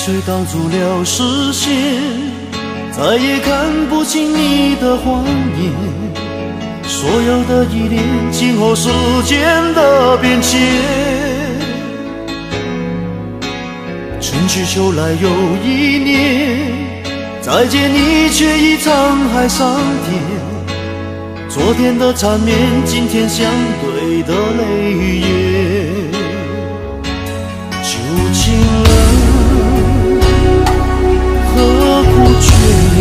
水挡住了视线，再也看不清你的谎言。所有的依恋经过时间的变迁，春去秋来又一年，再见你却已沧海桑田。昨天的缠绵，今天相对的泪眼，旧情人何苦眷恋，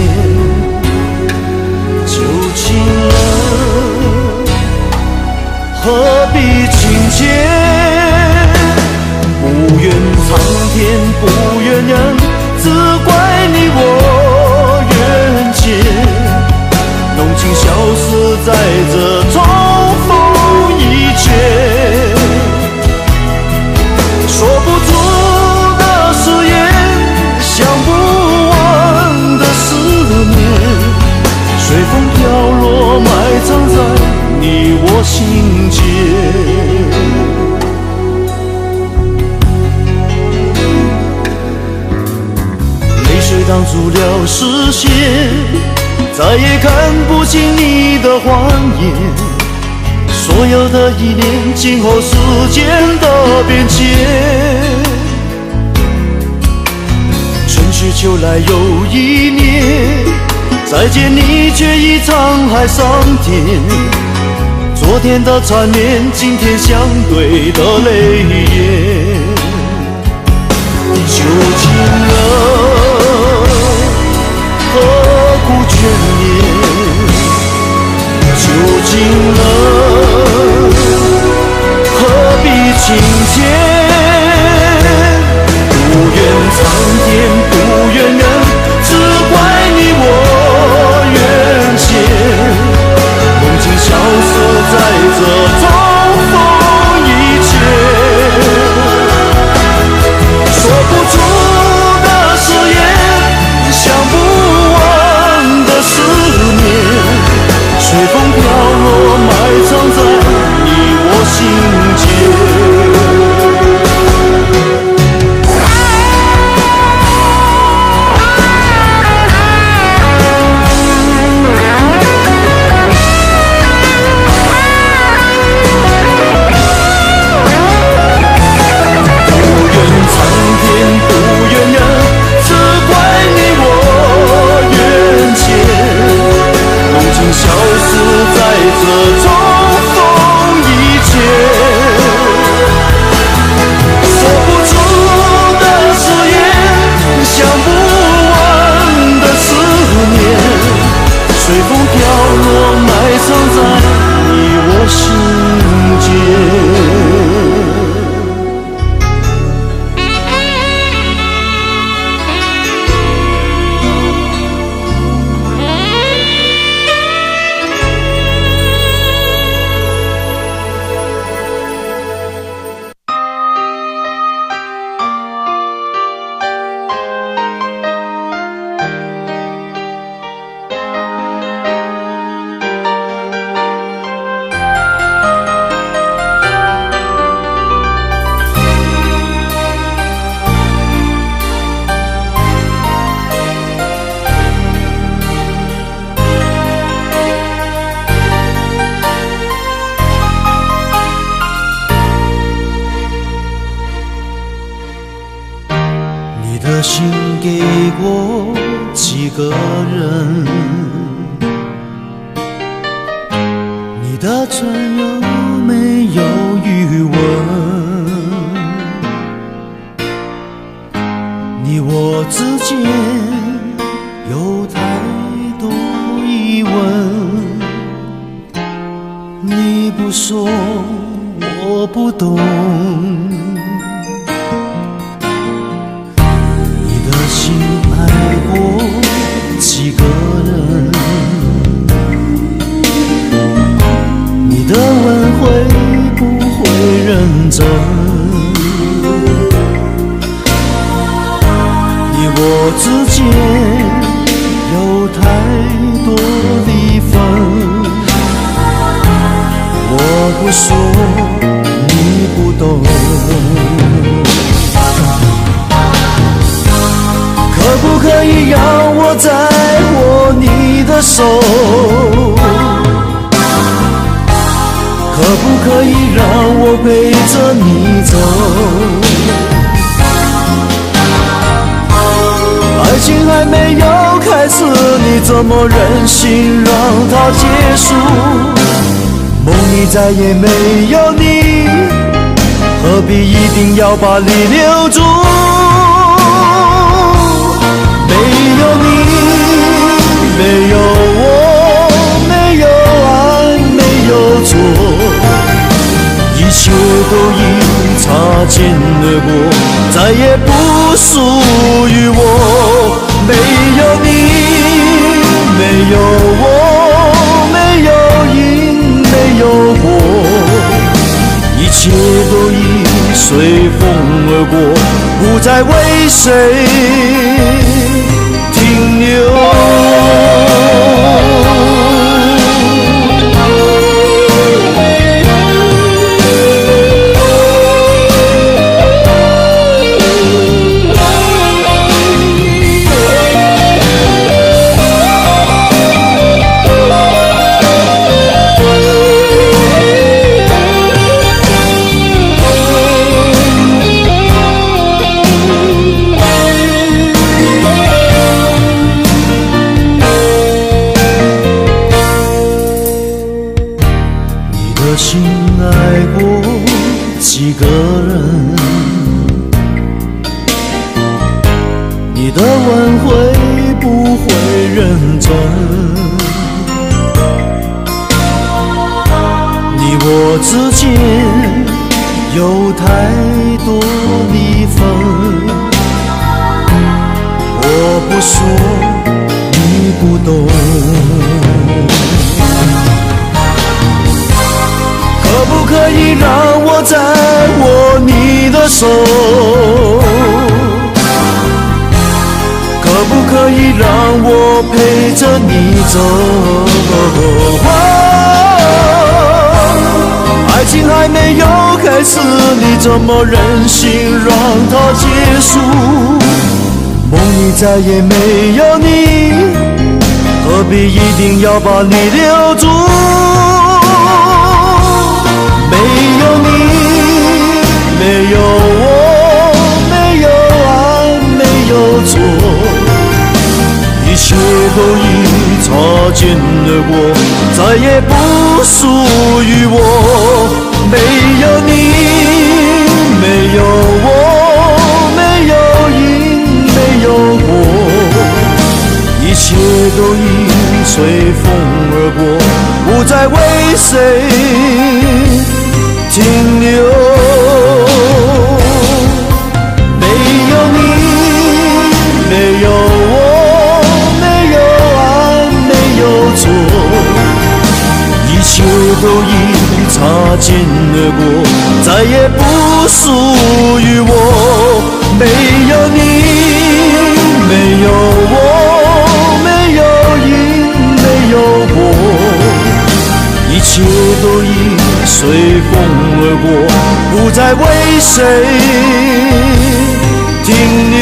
旧情人何必情结，不怨苍天不怨人，只怪你我缘浅，浓情消失在这重逢一切，说不出的誓言，想不完的思念，随风飘落埋藏在你我心间。泪水挡住了视线，再也看不清你的谎言。所有的依恋经过时间的变迁，春去秋来又一年，再见你却已沧海桑田。昨天的缠绵，今天相对的泪眼，旧情人何苦眷恋，旧情人何必情结，不怨苍天不怨人，只怪你我缘浅，梦境消失在这重逢一切，说不出的誓言，想不完的思念，随风飘落埋藏在你我心间。消失在这重逢一切，说不出的誓言，想不完的思念，随风飘落埋藏在你我心间。心给过几个人，你的唇有没有余温？你我之间有太多疑问，你不说我不懂，爱过几个人，你的问会不会认真？你我之间有太多离分，我不说你不懂。在握你的手，可不可以让我陪着你走？爱情还没有开始，你怎么忍心让它结束？梦里再也没有你，何必一定要把你留住？没有你，没有我，没有爱，没有错，一切都已擦肩而过，再也不属于我。没有你，没有我，没有因，没有果，一切都已随风而过，不再为谁停留。几个人，你的吻会不会认真？你我之间有太多离分，我不说你不懂。可不可以让我再握你的手？可不可以让我陪着你走？爱情还没有开始，你怎么忍心让它结束？梦里再也没有你，何必一定要把你留住？没有你，没有我，没有爱，没有错，一切都已擦肩而过，再也不属于我。没有你，没有我，没有因，没有果，一切都已随风而过，不再为谁停留。没有你，没有我，没有爱，没有错，一切都已擦肩而过，再也不属于我。没有你，没有我，没有因，没有果，一切都已随风而过，不再为谁停留。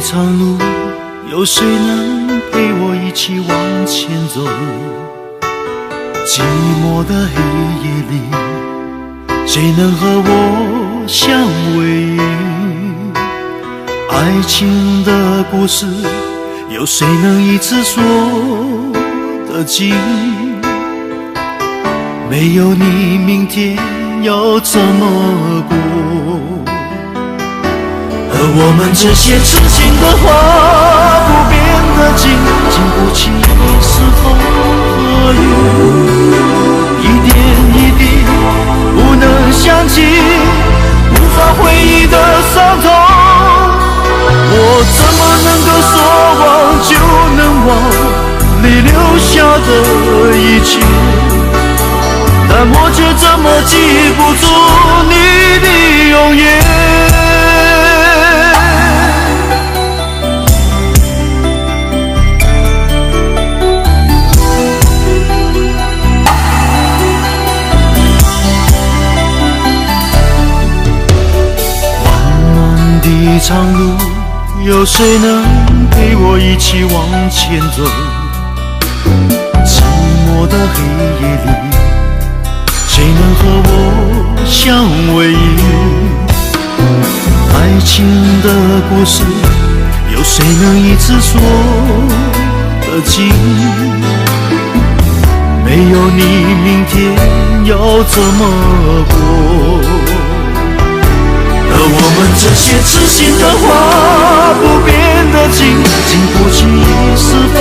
长路，有谁能陪我一起往前走？寂寞的黑夜里，谁能和我相偎？爱情的故事，有谁能一次说得尽？没有你，明天要怎么过？而我们这些痴情的话不变的经，经不起是风和雨，一点一滴不能想起，无法回忆的伤痛，我怎么能够说忘就能忘你留下的一切，但我却怎么记不住你的容颜。漫漫的长路，有谁能陪我一起往前走？寂寞的黑夜里，谁能和我相偎依？爱情的故事，有谁能一次说得尽？没有你，明天要怎么过？而我们这些痴心的话，不变的情，经不起一时风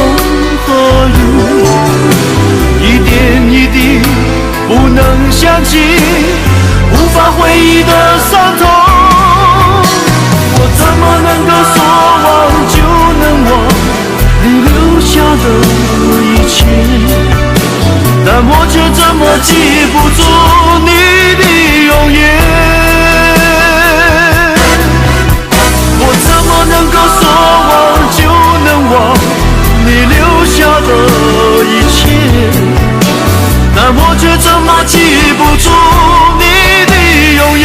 和雨，一点一滴不能想起，无法回忆的伤痛。我怎么能够说忘就能忘你留下的一切？但我却怎么记不住你的容颜？我怎么能够说忘就能忘你留下的一切？但我却怎么记不住你的容颜？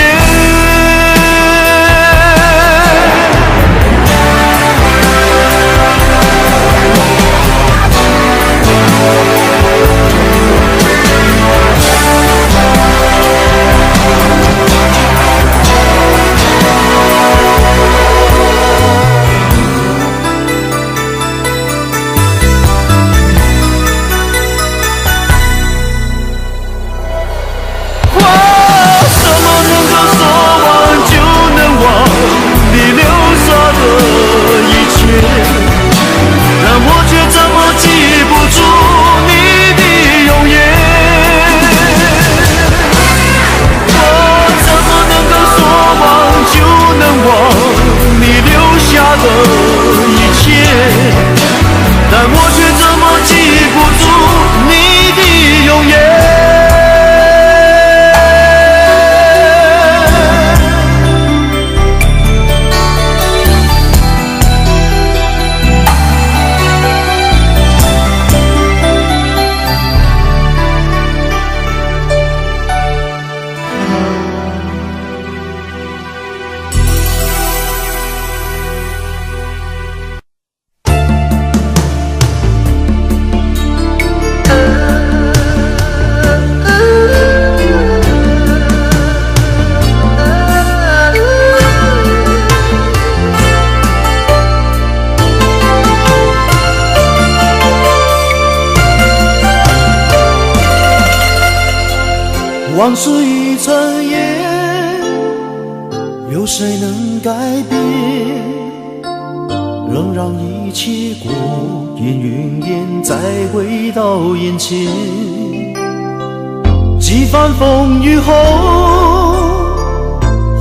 往事已成烟，有谁能改变？仍让一切过眼云烟，再回到眼前。几番风雨后，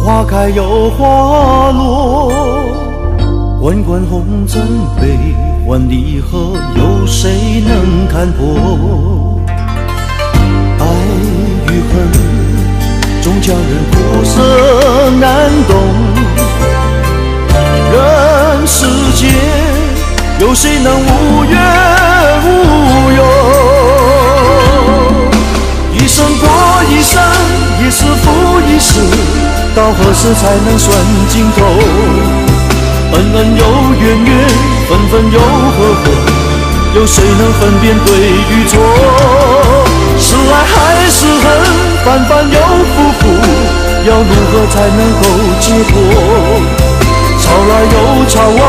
花开又花落，滚滚红尘悲欢离合，有谁能看破？爱与恨，终叫人苦涩难懂。人世间，有谁能无怨无忧？一生过一生，一世复一世，到何时才能算尽头？恩恩又怨怨，分分又合合，有谁能分辨对与错？是爱还是恨，反反又复复，要如何才能够解脱？潮来又潮往，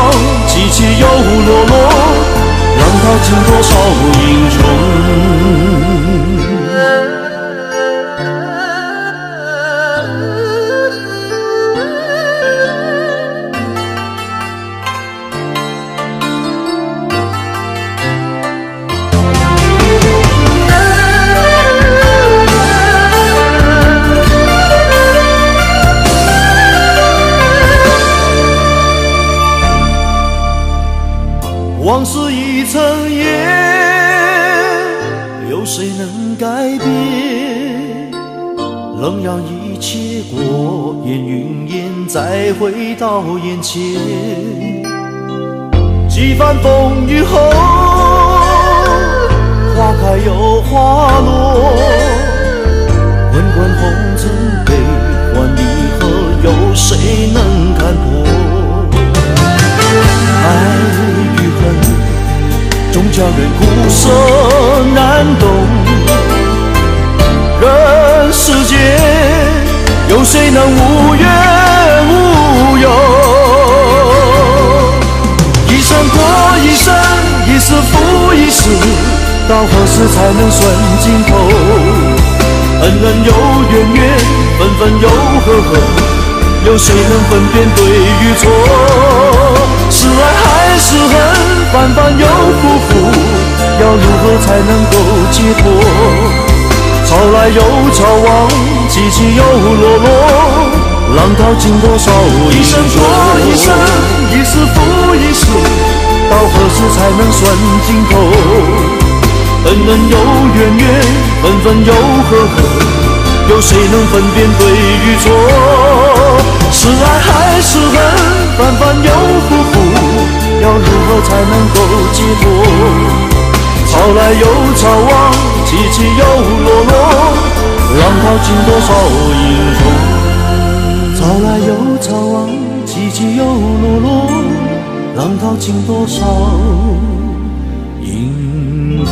起起又落落，让它经多少英雄？往事已成烟云烟再回到眼前。几番风雨后，花开又花落，滚滚红尘悲欢离合，有谁能看破？爱与恨，终叫人苦涩难懂。人世间，有谁能无怨无忧？一生过一生，一世复一世，到何时才能算尽头？恩恩又怨怨，分分又合合，有谁能分辨对与错？是爱还是恨，反反又复复，要如何才能够解脱？潮来又潮往，起起又落落，浪淘尽多少一生过一生，一世复一世，到何时才能算尽头？恩恩又怨怨，分分又合合，有谁能分辨对与错？是爱还是恨，反反又复复，要如何才能够解脱？潮来又潮往，起起又落落，浪淘尽多少英雄？潮来又潮往，起起又落落，浪淘尽多少英雄？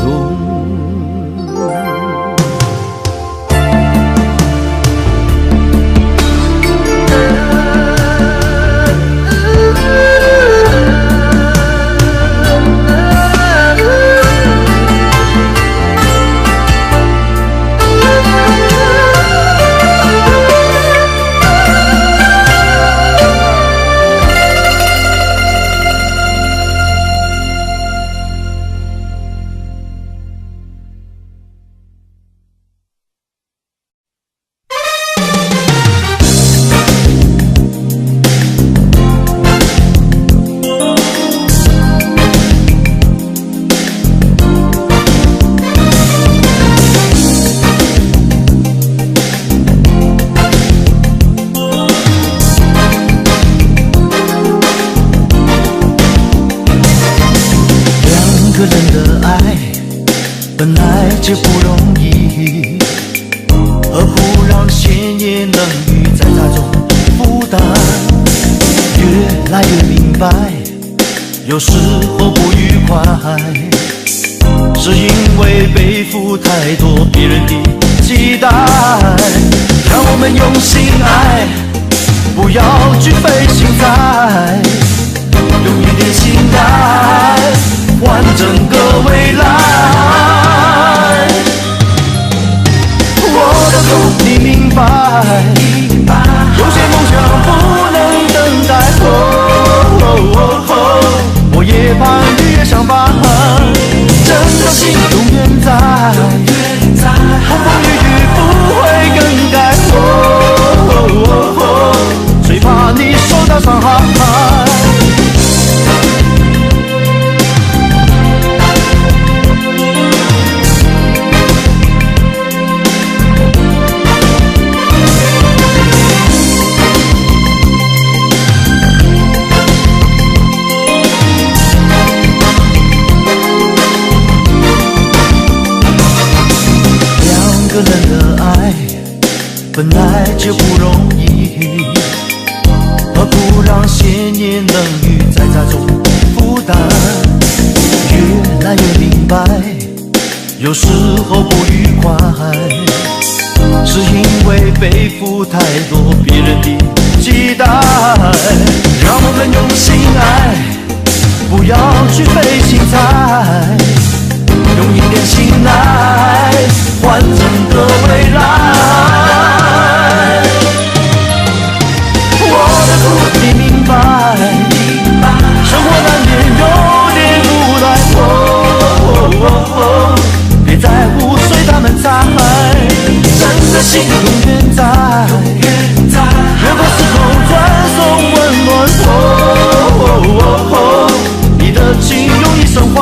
本来就不容易，何苦让闲言冷语在家中负担？越来越明白，有时候不愉快，是因为背负太多别人的期待。让我们用心爱，不要惧非心哉，用一点心爱换整个未来。我的苦你明白，有些梦想不能等待。我也怕日夜相伴，真的心永远在，风风雨雨不会更改。最怕你受到伤害。两个人的爱本来就不容易，何苦让闲言冷语在家中负担？越来越明白，有时候不愉快，是因为背负太多别人的期待。让我们用心爱，不要去费心猜，用一点心来换整个未来。我的苦你明白，生活难免有点无奈。别在乎随他们猜，真的心永远在，越过时空传送温暖。你的情用一生花。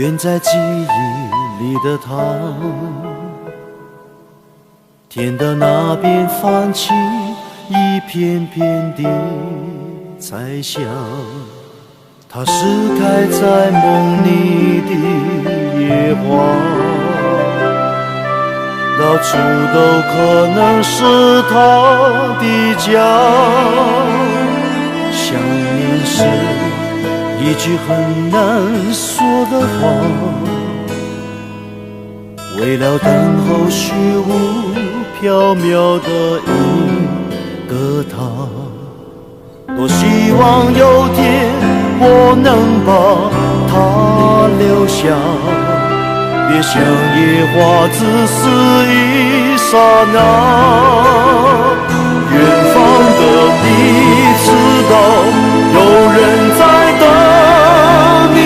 远在记忆里的他，天的那边泛起一片片的彩霞，它是开在梦里的野花，到处都可能是他的家。想念是一句很难说的话，为了等候虚无缥缈的一个他，多希望有天我能把它留下，别像野花只是一刹那。远方的你知道有人在等你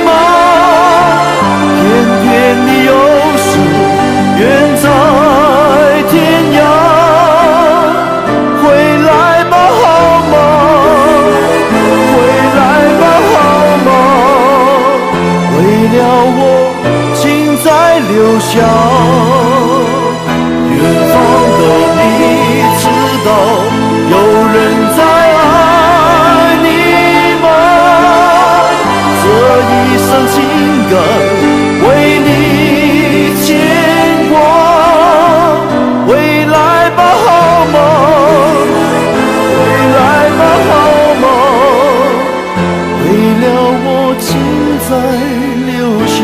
吗？偏偏你又是远在天涯，回来吧好吗？回来吧好吗？为了我请再留下。远方的你知道有人在爱你吗？这一生情感为你牵挂，回来吧好吗？回来吧好吗？为了我请再留下。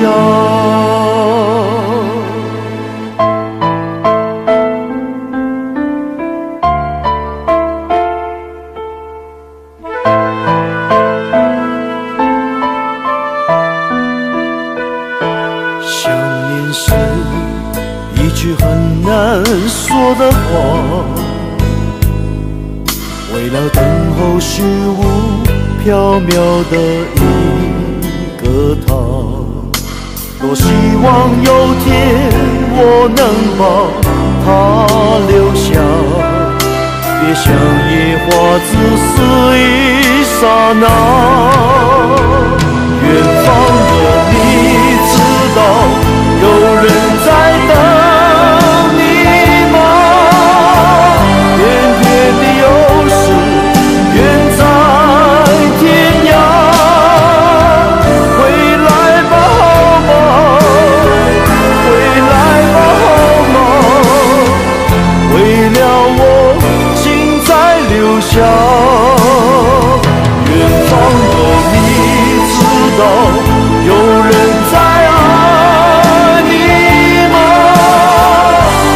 很难说的话，为了等候虚无缥缈的一个他，多希望有天我能把它留下，别像野花只是一刹那。远方的你知道有人在等下，远方的你知道有人在爱你吗？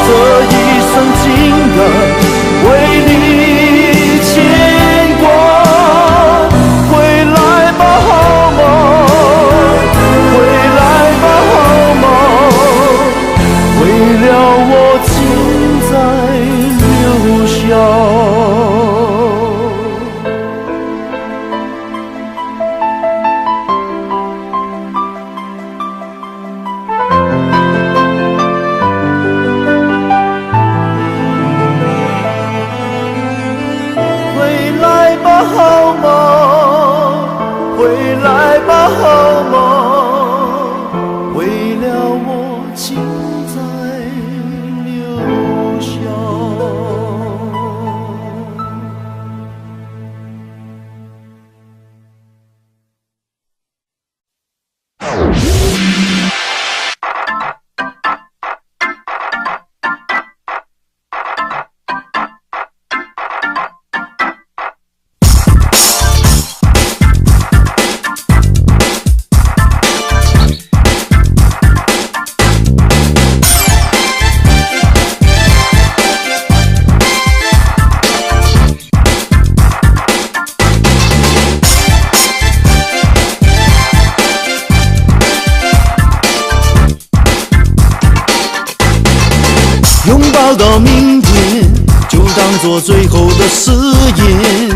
这一生情感为你牵挂，回来吧好吗？回来吧好吗？为了我请再留下。好吗？回来吧好吗？为了我请再留下。拥抱到明天，就当作最后的誓言，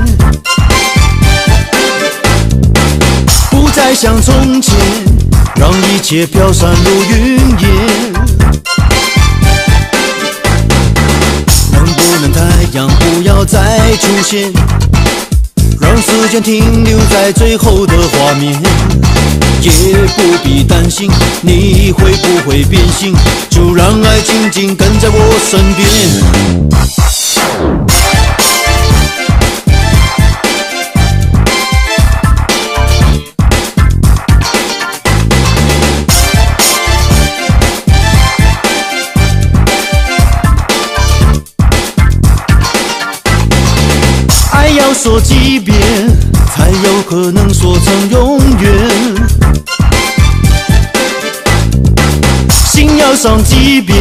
不再像从前，让一切飘散如云烟。能不能太阳不要再出现，让时间停留在最后的画面？也不必担心你会不会变心，就让爱紧紧跟在我身边。爱要说几遍，才有可能说成永远。心要伤几遍，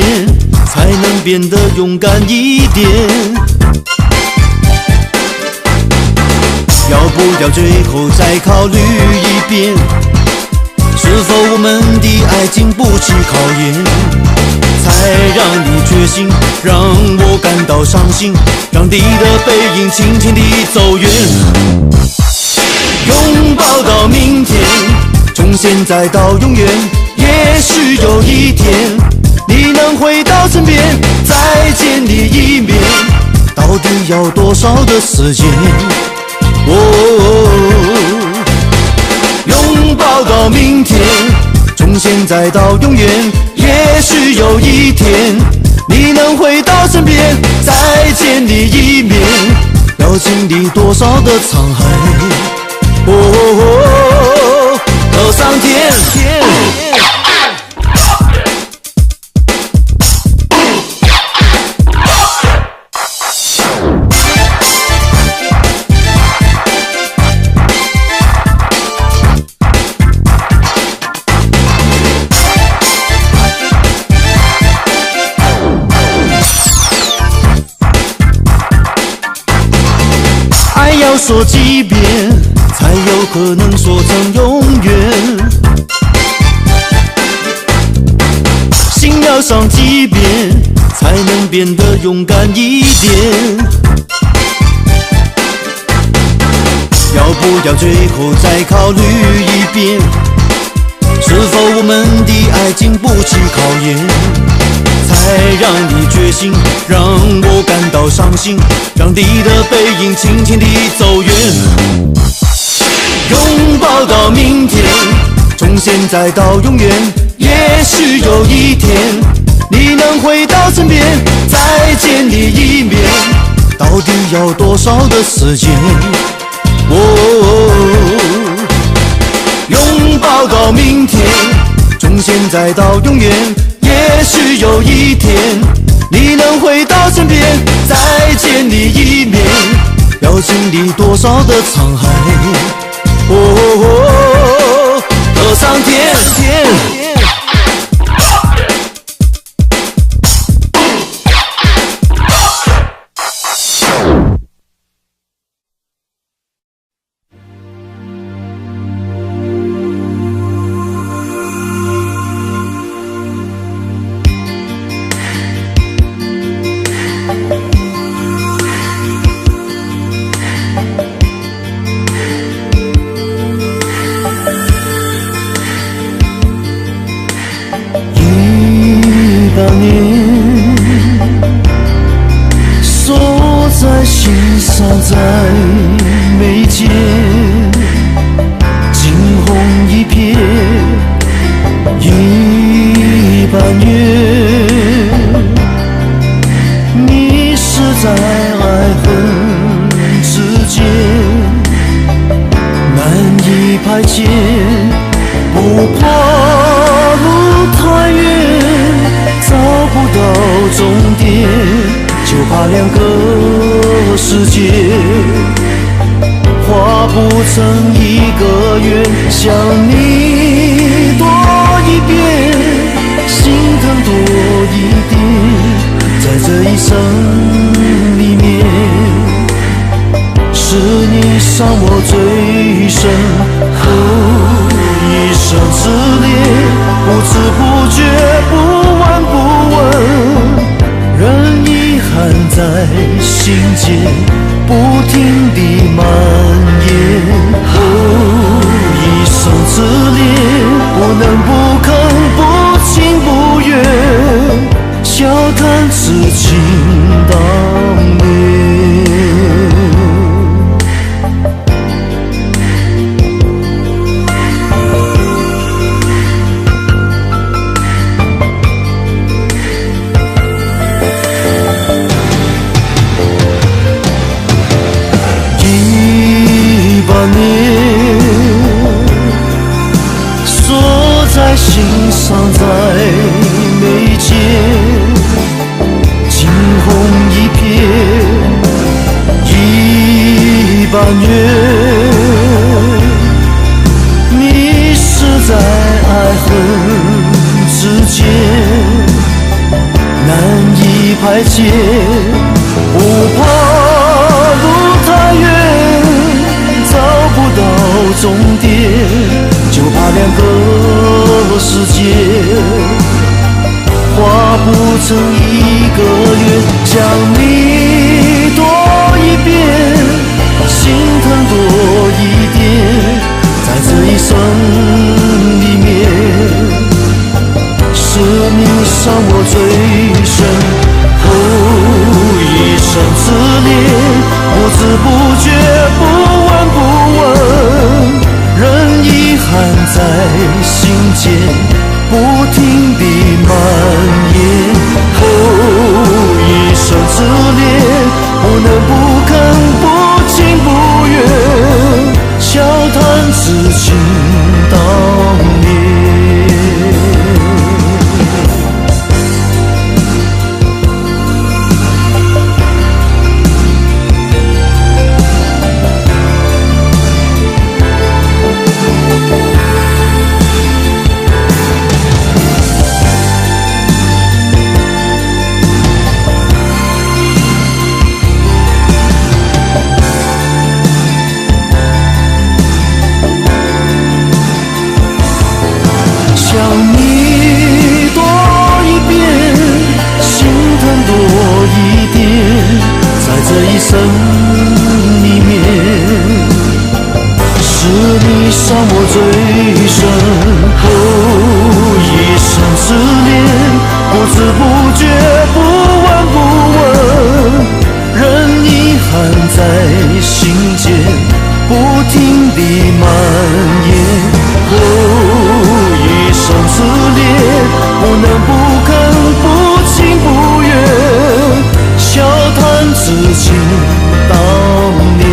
才能变得勇敢一点。要不要最后再考虑一遍，是否我们的爱经不起考验，才让你决心，让我感到伤心，让你的背影轻轻地走远。拥抱到明天，从现在到永远，也许有一天你能回到身边，再见你一面，到底要多少的时间？拥抱到明天，从现在到永远，也许有一天你能回到身边，再见你一面，要经历多少的沧海，到上天。要说几遍，才有可能说成永远。心要伤几遍，才能变得勇敢一点。要不要最后再考虑一遍，是否我们的爱经不起考验，才让你决心，让我感到伤心，让你的背影轻轻地走远。拥抱到明天，从现在到永远，也许有一天你能回到身边，再见你一面，到底要多少的时间？拥抱到明天，从现在到永远，也许有一天你能回到身边，再见你一面，要经历多少的沧海，到上天。在眉间，惊鸿一瞥100年，迷失在爱恨之间，难以排遣，不怕路太远，找不到终点，就怕两个世界画不成一个圆。想你多一遍，心疼多一点，在这一生里面，是你伤我最深。一生之恋，不知不觉，不闻不问，任遗憾在心间不停地蔓延。一生之恋，不能不肯，不情不愿，笑谈痴情当年。界，不怕路太远找不到终点，就怕两个世界画不成一个圆。想你多一遍，心疼多一点，在这一生里面，是你伤我最深。一生痴恋，不知不觉，不闻不问，任遗憾在心间不停地蔓延。一生痴恋，不能不肯，不情不愿，笑谈此情当年。这一生里面，是你伤我最深。一生痴恋，不知不觉，不闻不问，任遗憾在心间不停地蔓延。一生痴恋，不能不肯，不情不愿，笑谈此情当年。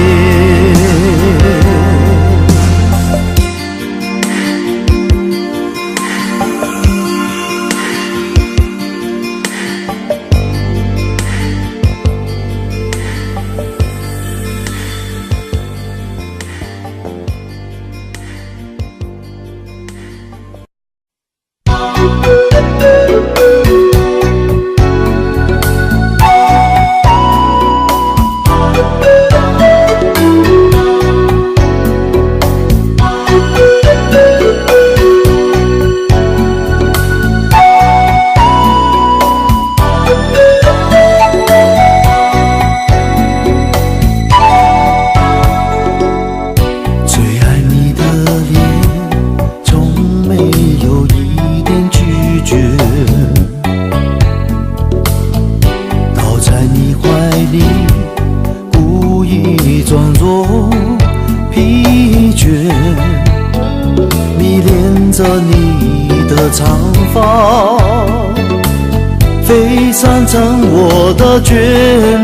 散成我的眷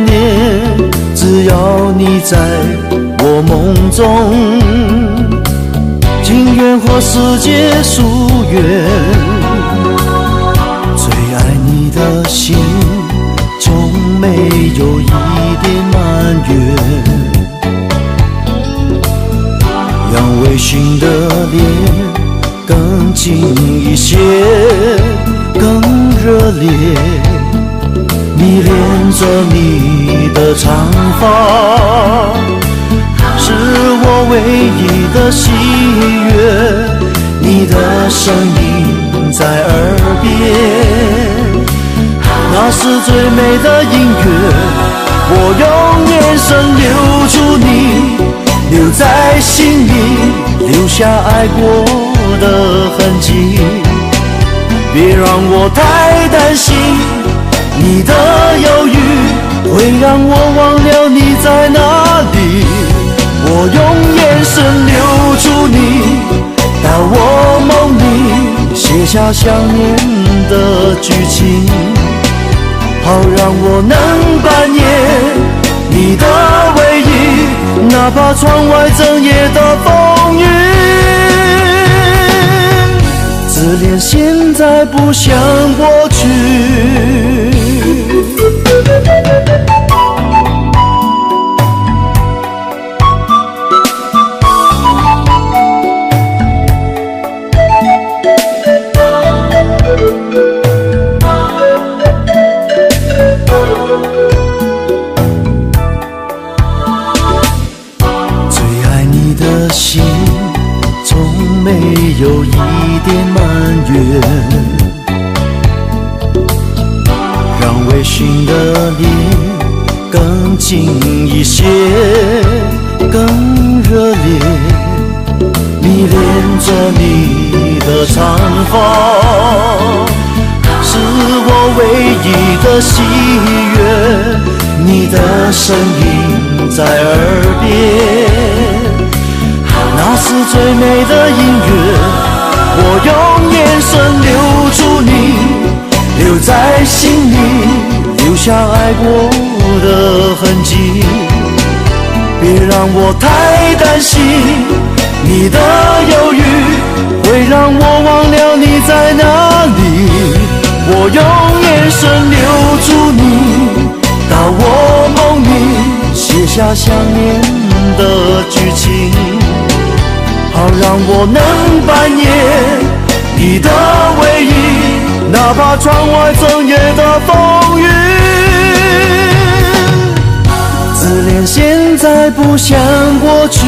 恋，只要你在我梦中，情愿和世界疏远。最爱你的心，从没有一点埋怨，让违心的脸更近一些，更热烈。迷恋着你的长发，是我唯一的喜悦。你的声音在耳边，那是最美的音乐。我用眼神留住你，留在心里，留下爱过的痕迹。别让我太担心，你的犹豫会让我忘了你在哪里。我用眼神留住你，到我梦里写下想念的剧情，好让我能扮演你的唯一，哪怕窗外整夜的风雨。自恋现在不像过去。心从没有一点埋怨，让微醺的你更近一些，更热烈，迷恋着你的长发，是我唯一的喜悦。你的声音在耳边，那是最美的音乐。我用眼神留住你，留在心里，留下爱过的痕迹。别让我太担心，你的犹豫会让我忘了你在哪里。我用眼神留住你，到我梦里写下想念的剧情，好让我能扮演你的唯一，哪怕窗外整夜的风雨。自恋现在不像过去，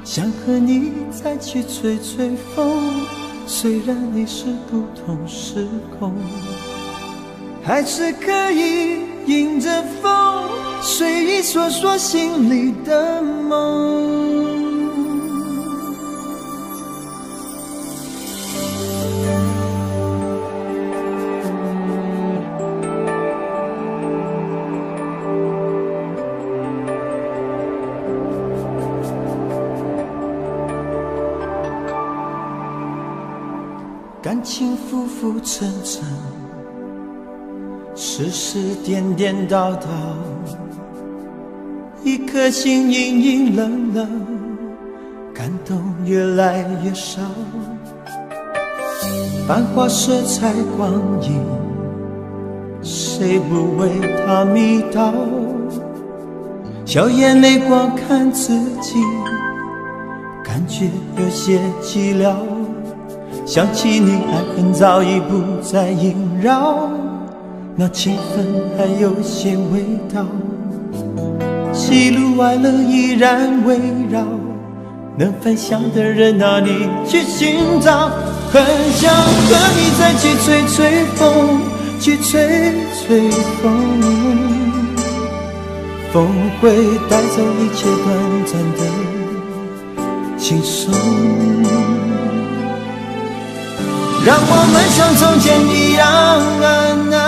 想和你再去吹吹风，虽然你是不同时空，还是可以迎着风，随意说说心里的梦。感情浮浮沉沉，世事颠颠倒倒，一颗心隐隐冷冷，感动越来越少。繁华色彩光影，谁不为它迷倒？笑眼泪光看自己，感觉有些寂寥。想起你，爱恨早已不再萦绕，那情分还有些味道。喜怒哀乐依然围绕，能分享的人哪里去寻找？很想和你再去吹吹风，去吹吹风，风会带走一切短暂的轻松，让我们像从前一样安安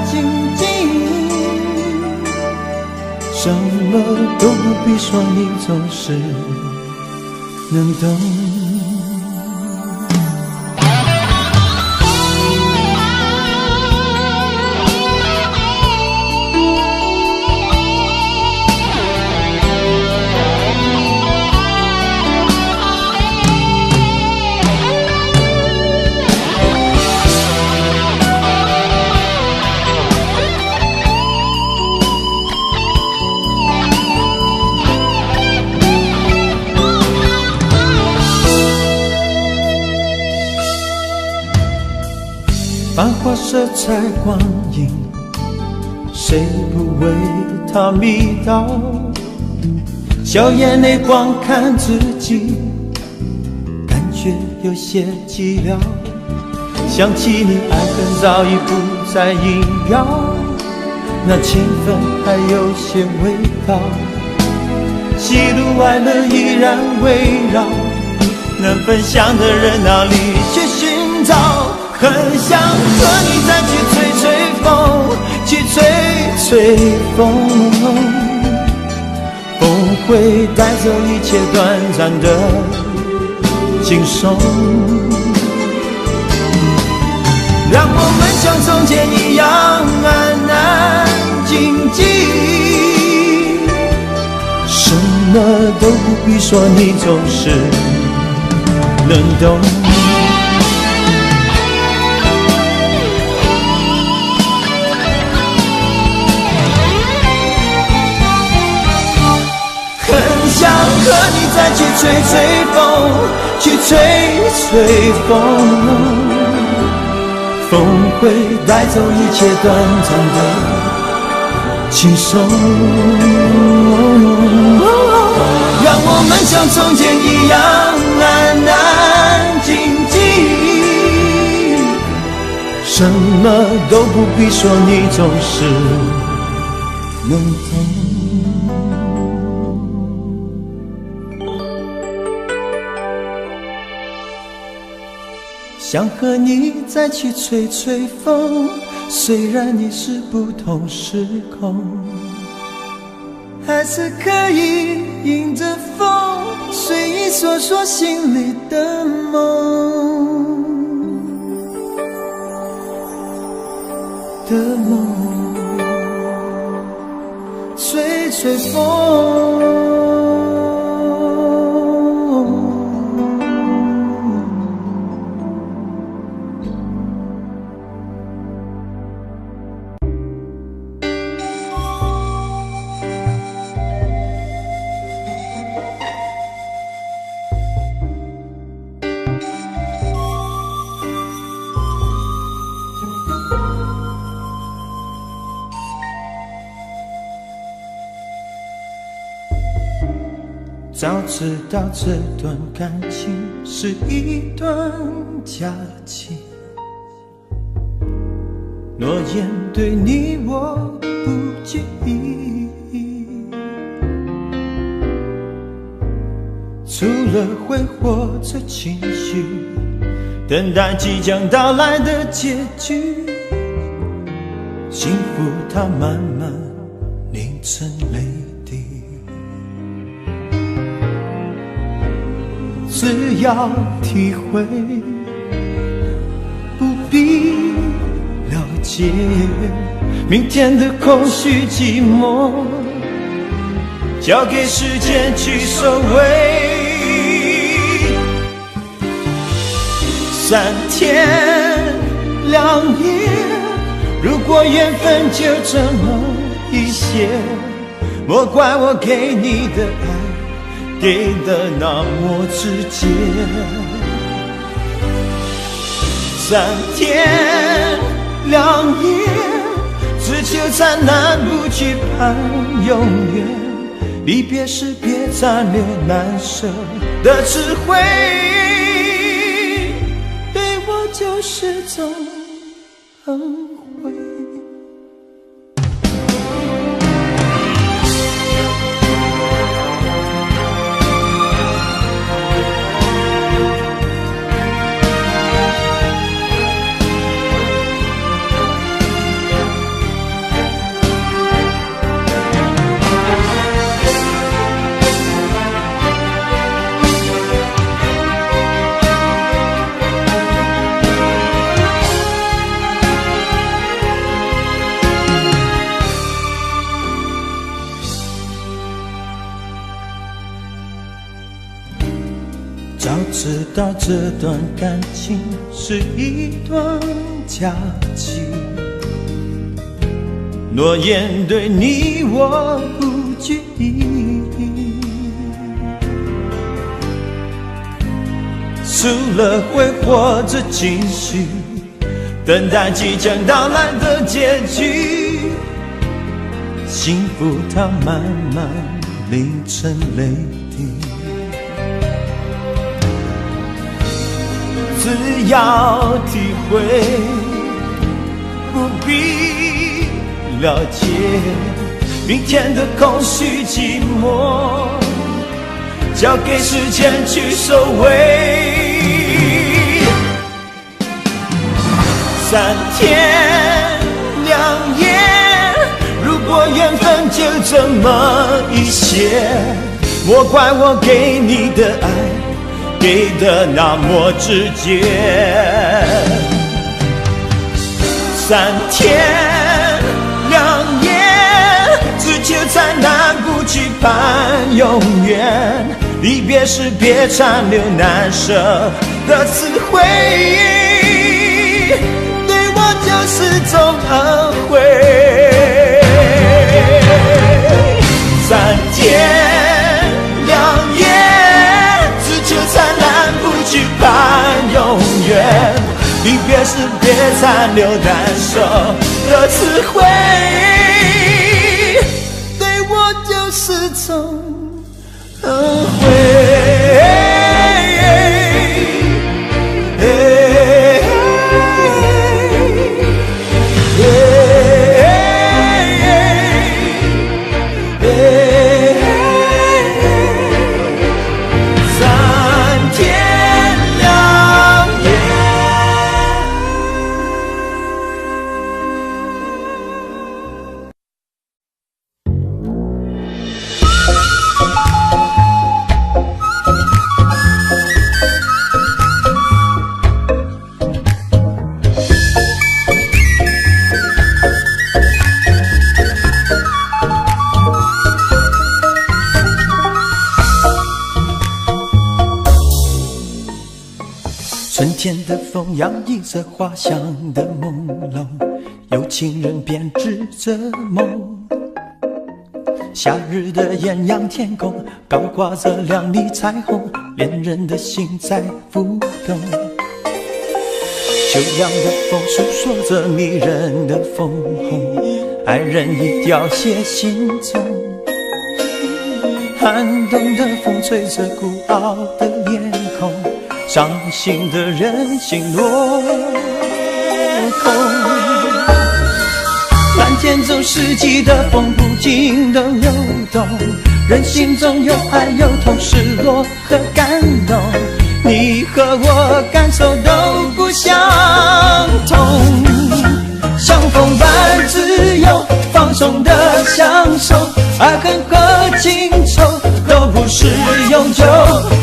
静静，什么都不必说，你总是能懂。繁华色彩光影，谁不为它迷倒？笑眼泪光看自己，感觉有些寂寥。想起你，爱恨早已不再萦绕，那情分还有些味道。喜怒哀乐依然围绕，能分享的人哪里去寻找？很想和你再去吹吹风，去吹吹风，风会带走一切短暂的轻松，让我们像从前一样安安静静，什么都不必说，你总是能懂。想和你再去吹吹风，去吹吹风，风会带走一切短暂的轻松，让我们像从前一样安安静静，什么都不必说，你总是能懂。想和你再去吹吹风，虽然你是不同时空，还是可以迎着风，随意说说心里的梦吹吹风。早知道这段感情是一段假期，诺言对你我不记忆，除了挥霍着情绪，等待即将到来的结局，幸福它慢慢凝成泪滴。只要体会，不必了解，明天的空虚寂寞，交给时间去收尾。3天2夜，如果缘分就这么一些，莫怪我给你的爱给的那么直接。3天2夜，只求灿烂不惧盼永远，离别时别残留难舍的智慧，对我就是种恩惠。早知道这段感情是一段假期，诺言对你我不拘忆，除了挥霍着情绪，等待即将到来的结局，幸福它慢慢凝成泪滴。只要体会，不必了解，明天的空虚寂寞，交给时间去收尾。3天2夜，如果缘分就这么一些，莫怪我给你的爱给的那么直接。3天2夜，只求灿烂不惧盼永远，离别时别残留难舍的词汇，对我就是种恩惠。3天2夜，只求灿烂不惧盼永远，离别时别残留难受的词汇，对我就是种恩惠。春天的风洋溢着花香的朦胧，有情人编织着梦。夏日的艳阳天空，高挂着亮丽彩虹，恋人的心在浮动。秋阳的风诉说着迷人的枫红，爱人已凋谢心中。寒冬的风吹着孤傲的脸孔，伤心的人心落空。蓝天中四季的风不停地流动，人心中有爱有痛，失落和感动，你和我感受都不相同。像风般自由放松的享受，爱恨和情仇都不是永久，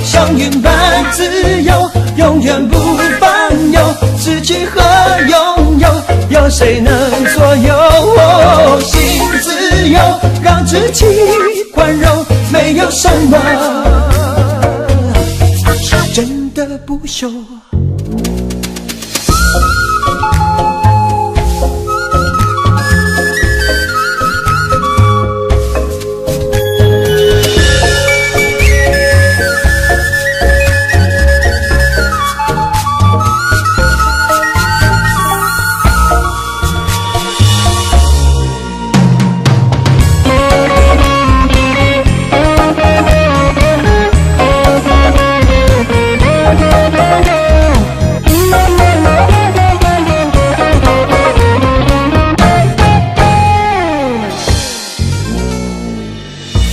像云般自由永远不烦忧，失去和拥有有谁能左右？心自由让自己宽容，没有什么是真的不朽。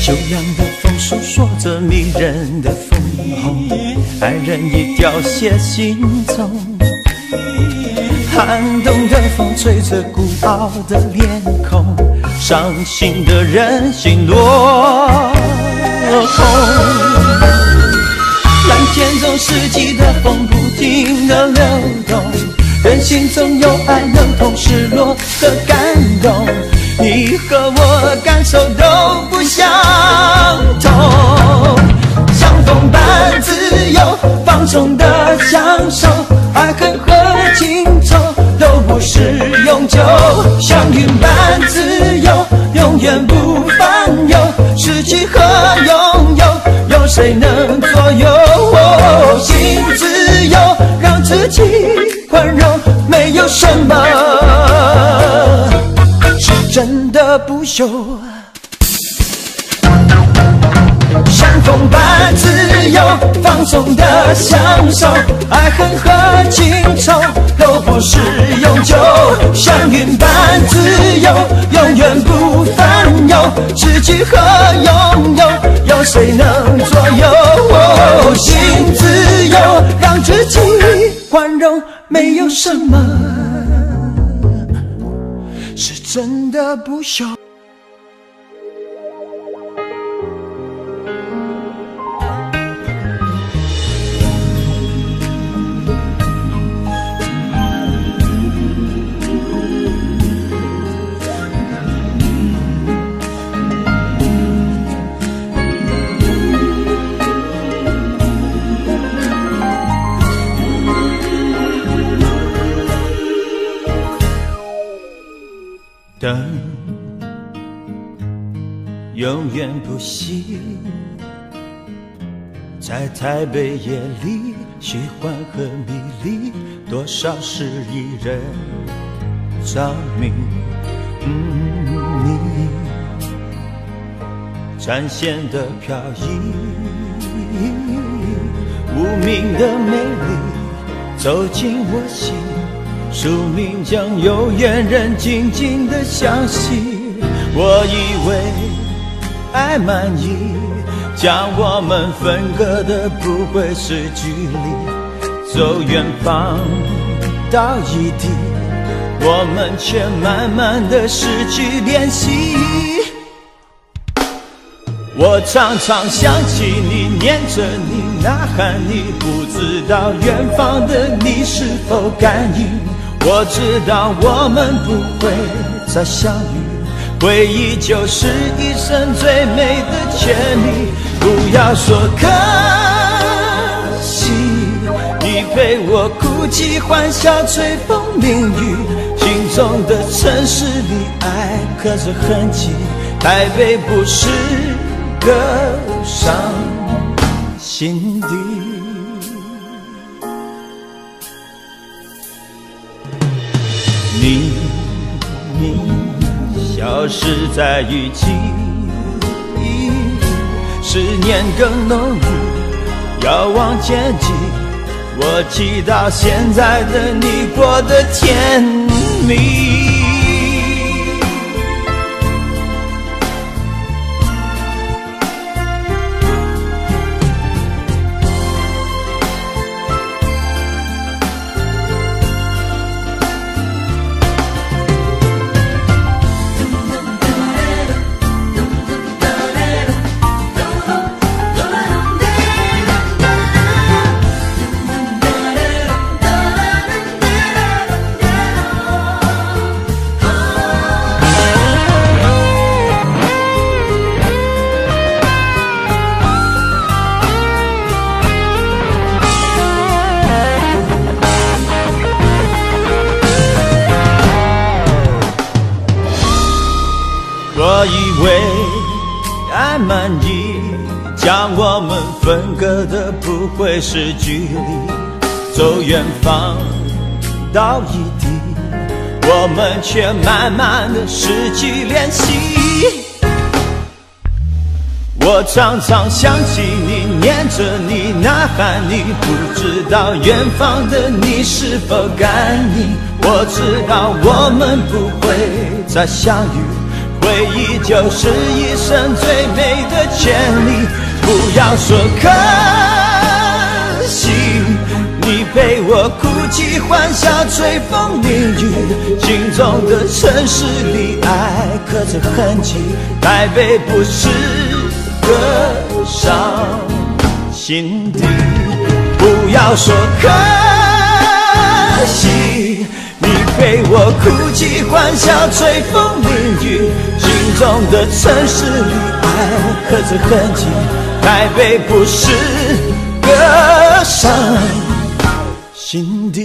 秋阳的风诉说着迷人的枫红，爱人已凋谢心中。寒冬的风吹着孤傲的脸孔，伤心的人心落空。蓝天中四季的风不停地流动，人心中有爱有痛，失落和感动，你和我感受都不相同。像风般自由放松的享受，爱恨和情仇都不是永久，像云般自由永远不烦忧，失去和拥有有谁能左右？心自由让自己宽容，没有什么是真的不朽。像风般自由放松的享受，爱恨和情仇都不是永久，像云般自由永远不烦忧，失去和拥有有谁能左右？心自由让自己宽容，没有什么是真的不朽。灯永远不熄，在台北夜里虚幻和迷离，多少事一人着迷。你展现的飘逸，无名的美丽走进我心，宿命将有缘人静静地相惜。我以为爱满意，将我们分割的不会是距离，走远方到异地，我们却慢慢地失去联系。我常常想起你，念着你，呐喊你，不知道远方的你是否感应。我知道我们不会再相遇，回忆就是一生最美的权利。不要说可惜，你陪我哭泣欢笑吹风淋雨，心中的城市里爱刻着痕迹，台北不是个伤心地。你消失在雨季，思念更浓郁，遥望前进，我祈祷现在的你过得甜蜜。我以为爱满意，将我们分割的不会是距离，走远方到异地，我们却慢慢的失去联系。我常常想起你，念着你，呐喊你，不知道远方的你是否感应。我知道我们不会再相遇，回忆就是一生最美的权利。不要说可惜，你陪我哭泣欢笑吹风淋雨，心中的城市里爱刻着痕迹，台北不是个伤心地。不要说可惜，你陪我哭泣欢笑吹风淋雨，心中的城市里爱刻着痕迹，台北不是个伤心地。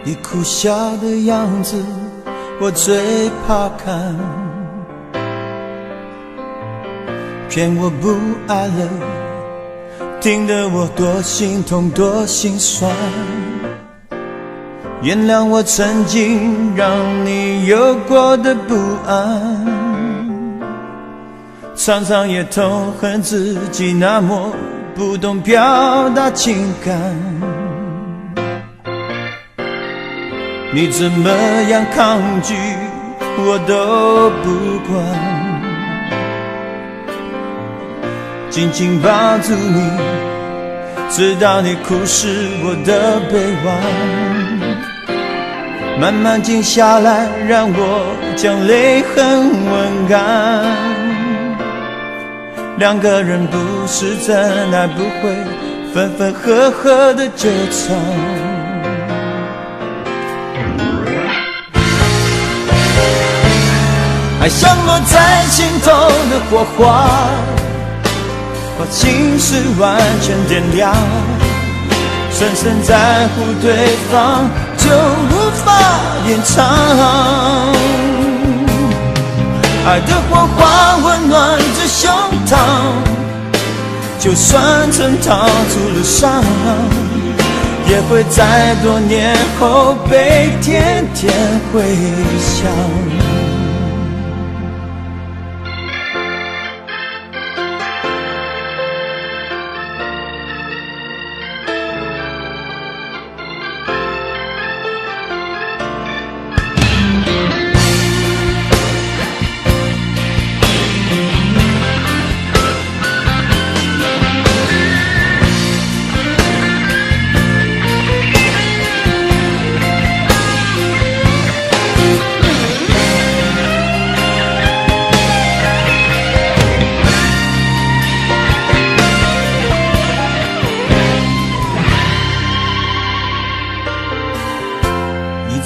你哭笑的样子我最怕看，骗我不爱了，听得我多心痛多心酸。原谅我曾经让你有过的不安，常常也痛恨自己那么不懂表达情感。你怎么样抗拒我都不管，紧紧抱住你，直到你哭湿我的臂弯，慢慢静下来，让我将泪痕吻干。两个人不是真爱，不会分分合合的纠缠。爱像落在心头的火花，把心事完全点亮。深深在乎对方，就无法延长。爱的火花温暖着胸膛，就算曾逃出了伤，也会在多年后被天天回想。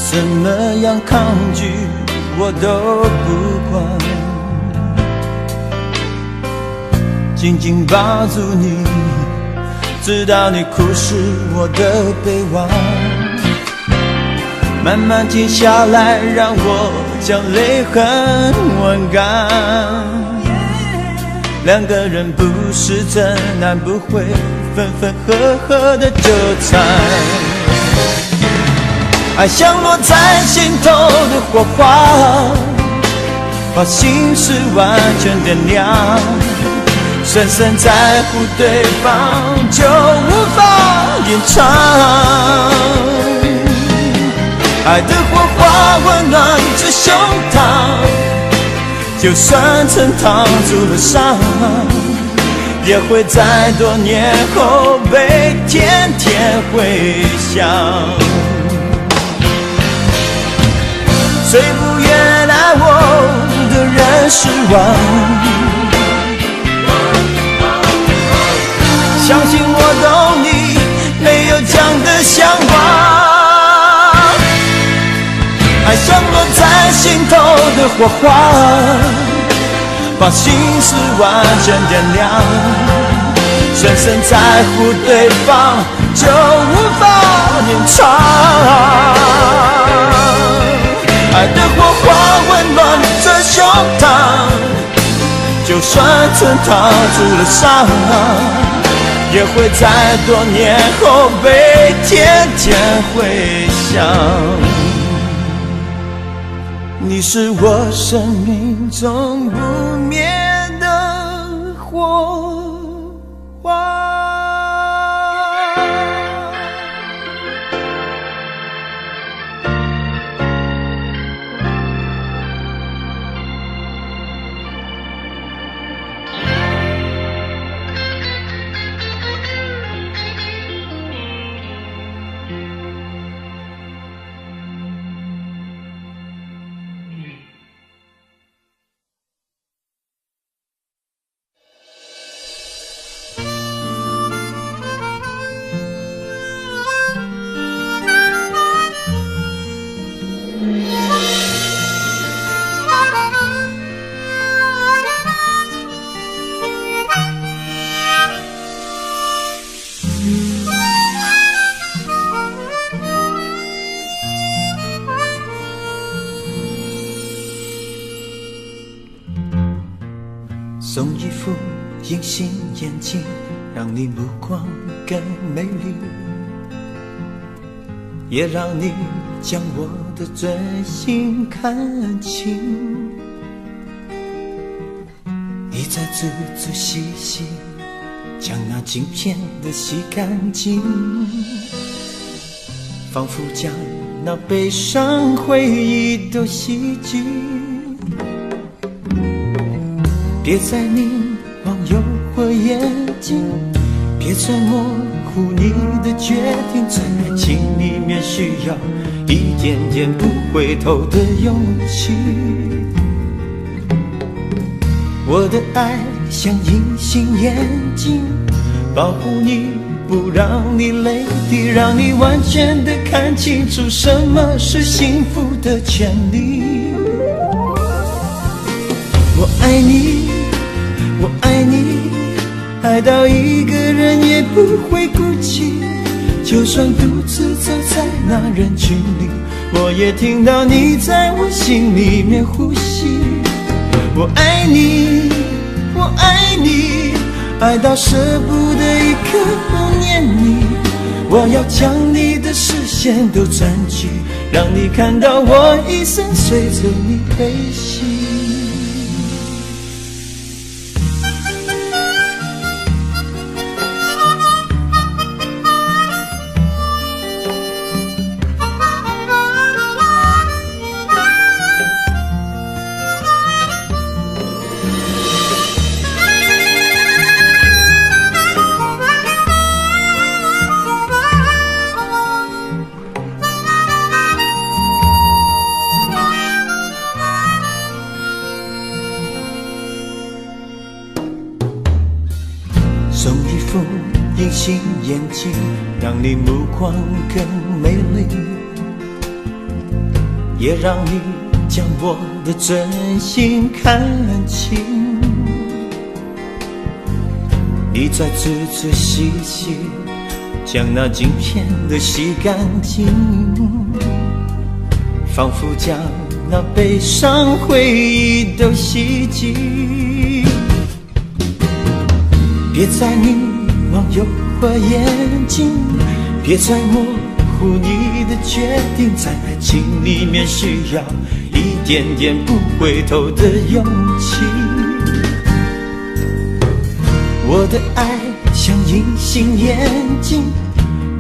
怎么样抗拒我都不管，紧紧抱住你，直到你哭湿我的臂弯，慢慢静下来，让我将泪痕吻干。两个人不是真爱，不会分分合合的纠缠。爱像落在心头的火花，把心事完全点亮。深深在乎对方，就无法隐藏。爱的火花温暖着胸膛，就算曾逃出了伤，也会在多年后被天天回想。最不愿爱我的人失望，相信我懂你没有讲的向往。爱像落在心头的火花，把心事完全点亮。深深在乎对方，就无法隐藏。爱的火花温暖着胸膛，就算曾逃出了伤，也会在多年后被天天回想。你是我生命中不灭的火花。送一副隐形眼镜，让你目光更美丽，也让你将我的真心看清。你再仔仔细细将那镜片的洗干净，仿佛将那悲伤回忆都洗净。别再明往诱或严谨，别再模糊你的决定，在爱情里面需要一点点不回头的勇气。我的爱像隐形眼镜，保护你不让你泪滴，让你完全的看清楚什么是幸福的权利。我爱你，我爱你，爱到一个人也不会孤寂，就算独自走在那人群里，我也听到你在我心里面呼吸。我爱你，我爱你，爱到舍不得一刻不念你，我要将你的视线都占据，让你看到我一生随着你飞行。送一副隐形眼镜，让你目光更美丽，也让你将我的真心看清。你在仔仔细细将那镜片都洗干净，仿佛将那悲伤回忆都洗净。别再迷惘又或严谨，别再模糊你的决定，在爱情里面需要一点点不回头的勇气。我的爱像隐形眼镜，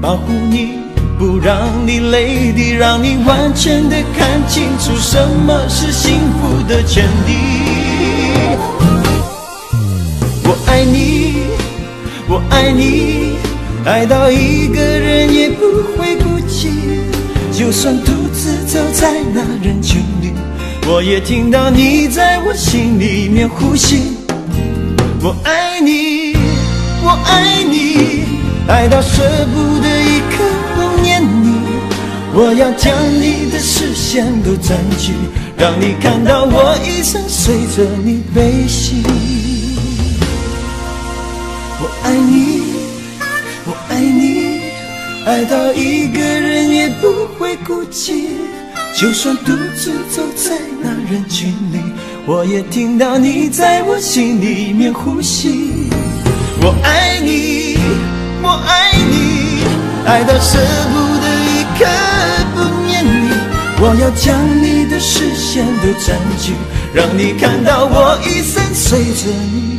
保护你不让你泪滴，让你完全的看清楚什么是幸福的权利。我爱你，我爱你，爱到一个人也不会孤寂，就算独自走在那人群里，我也听到你在我心里面呼吸。我爱你，我爱你，爱到舍不得一刻不念你，我要将你的视线都占据，让你看到我一生随着你飞行。我爱你，我爱你，爱到一个人也不会孤寂，就算独自走在那人群里，我也听到你在我心里面呼吸。我爱你，我爱你，爱到舍不得一刻不念你，我要将你的视线都占据，让你看到我一生随着你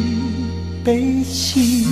飞行。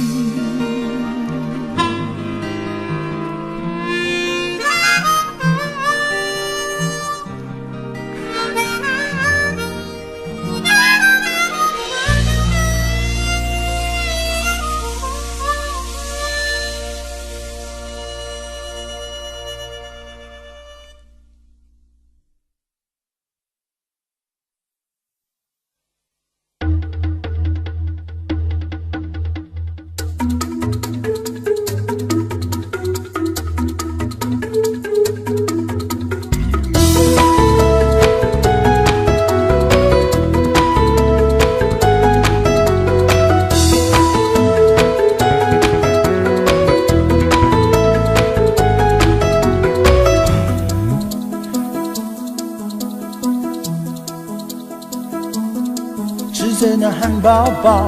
吃着那汉堡包，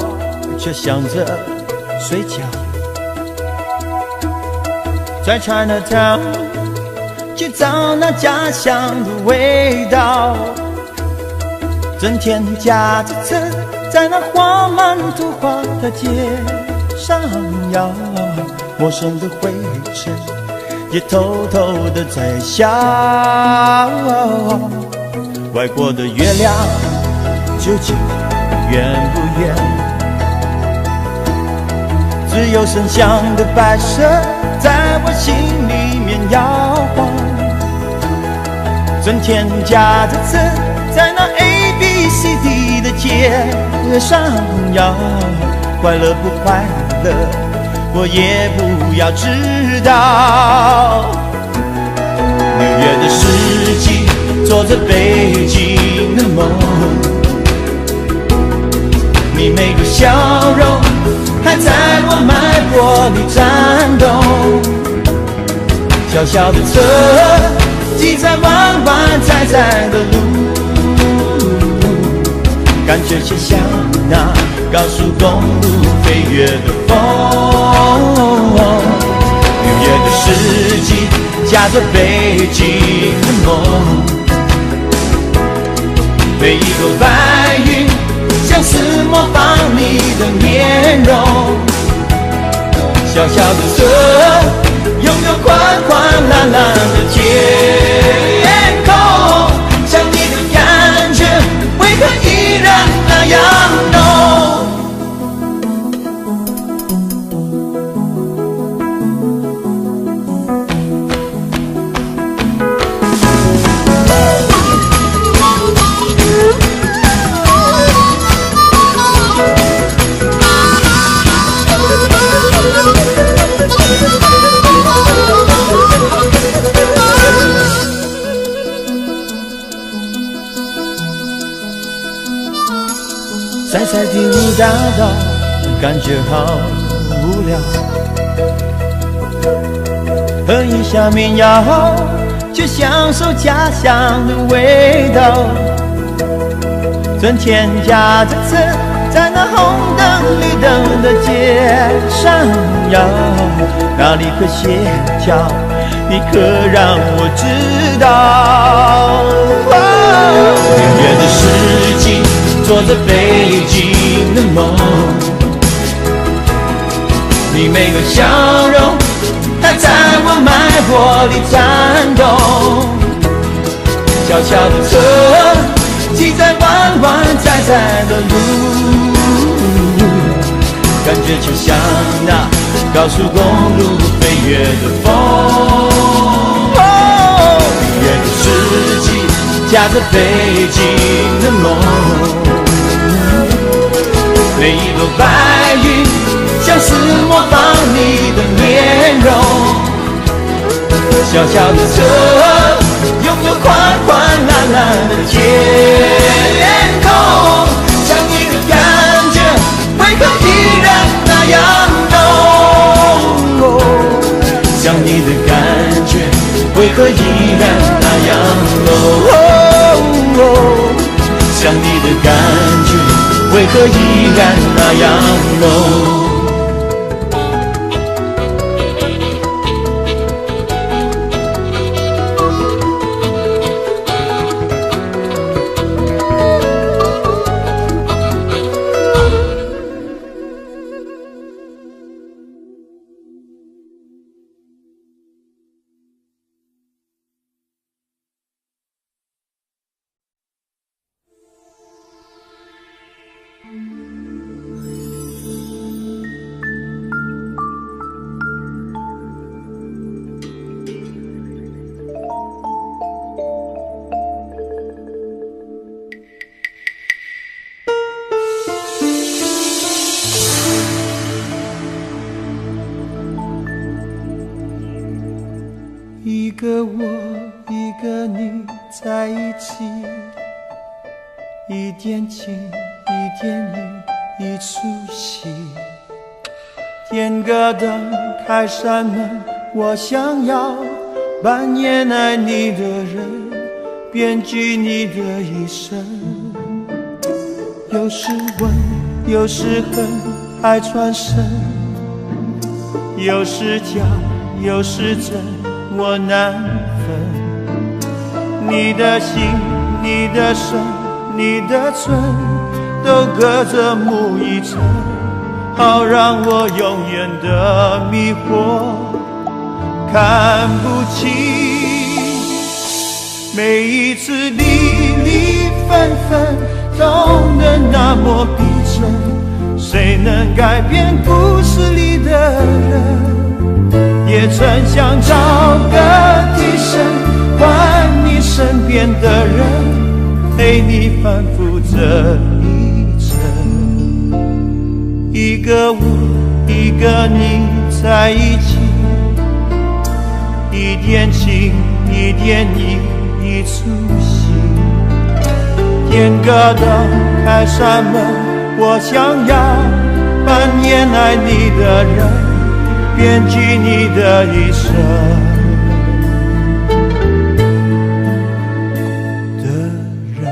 却想着睡觉。在 Chinatown 去找那家乡的味道，整天驾着车在那画满图画的街上摇，陌生的灰尘也偷偷的在笑。外国的月亮究竟圆不圆？只有声响的摆设在我心里面摇晃。春天夹着刺，在那 ABCD 的街上摇，快乐不快乐，我也不要知道。6月的四季，做着北京的梦，你每个笑容还在我脉搏里颤动。小小的车挤在弯弯窄窄的路，感觉就像那高速公路飞跃的风。6月的四季，夹着北京的梦，每一朵白云像是模仿你的面容。小小的车拥有宽宽蓝蓝的天空，想你的感觉为何依然那样浓？晒晒第5大道，感觉好无聊。喝一下民谣，去享受家乡的味道。春天夹着刺，在那红灯绿灯的街上摇，哪里可歇脚，你可让我知道。6月的四季，做着北京的梦，你每个笑容还在我脉搏里颤动。小小的车挤在弯弯窄窄的路，感觉就像那高速公路飞跃的风。6月的四季，夹着北京的梦，每一朵白云像是模仿你的面容。小小的车拥有宽宽蓝蓝的天空，想你的感觉为何依然那样浓？想你的感觉为何依然那样浓？想你的感觉为何依然那样浓？一个我，一个你在一起，一点情，一点意，一出戏。点个灯，开扇门，我想要扮演爱你的人，编剧你的一生。有时吻，有时恨，爱转身，有时假，有时真，我难分。你的心，你的身，你的唇，都隔着幕一层，好让我永远的迷惑，看不清。每一次离离分分，痛得那么逼真，谁能改变故事里的曾想找个替身，换你身边的人，陪你反复这一程。一个我，一个你在一起，一点情，一点意，一出戏。天各道开扇门，我想要扮演爱你的人，编辑你的一生的人。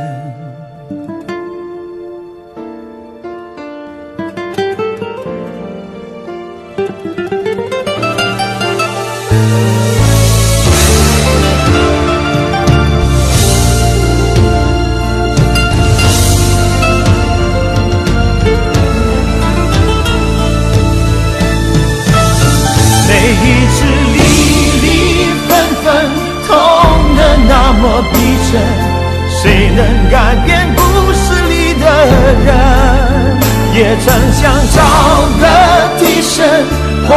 谁能改变故事里的人？也曾想找个替身，换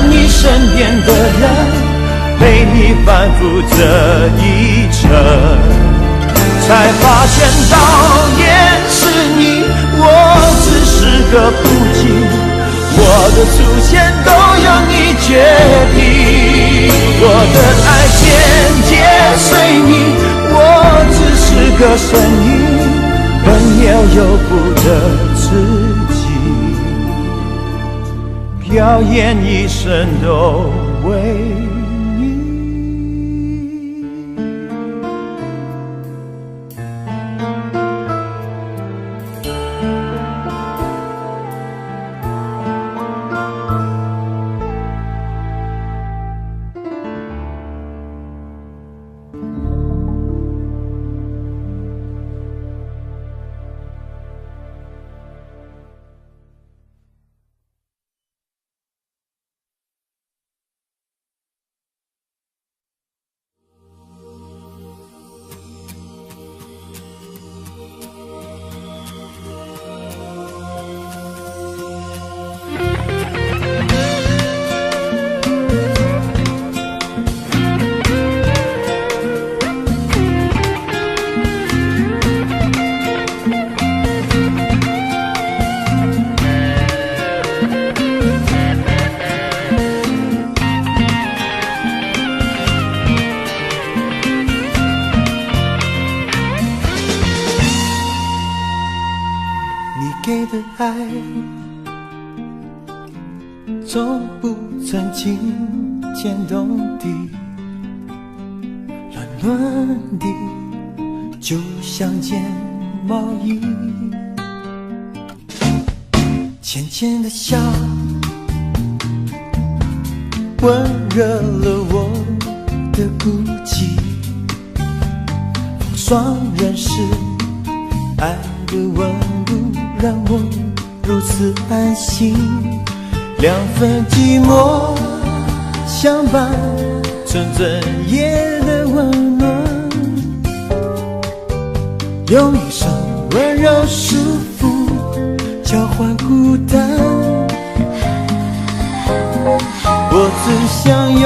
你身边的人，陪你反复这一程。才发现导演是你，我只是个布景，我的出现都由你决定。我的爱渐渐随你，我只是个声音，本有由不得自己，表演一生都为你。给的爱从不曾惊天动地，软软的就像件毛衣，浅浅的笑温热了我的孤寂，风霜人世爱的温度让我如此安心，两份寂寞相伴，纯真夜的温暖，用一生温柔束缚交换孤单，我只想拥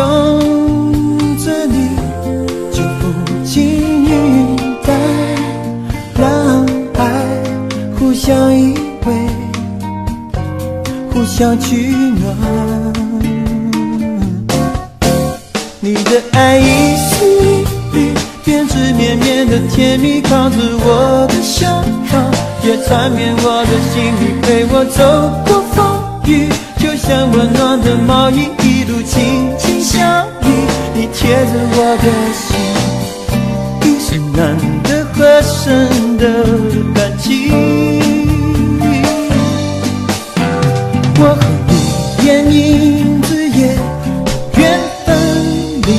着你就不轻云淡，让爱互相依偎，互相取暖。你的爱一丝一缕编织绵绵的甜蜜，靠着我的胸膛，也缠绵我的心里，陪我走过风雨，就像温暖的毛衣，一路紧紧相依。你贴着我的心，已是难得合身的感情。我和你眼影之夜缘分里，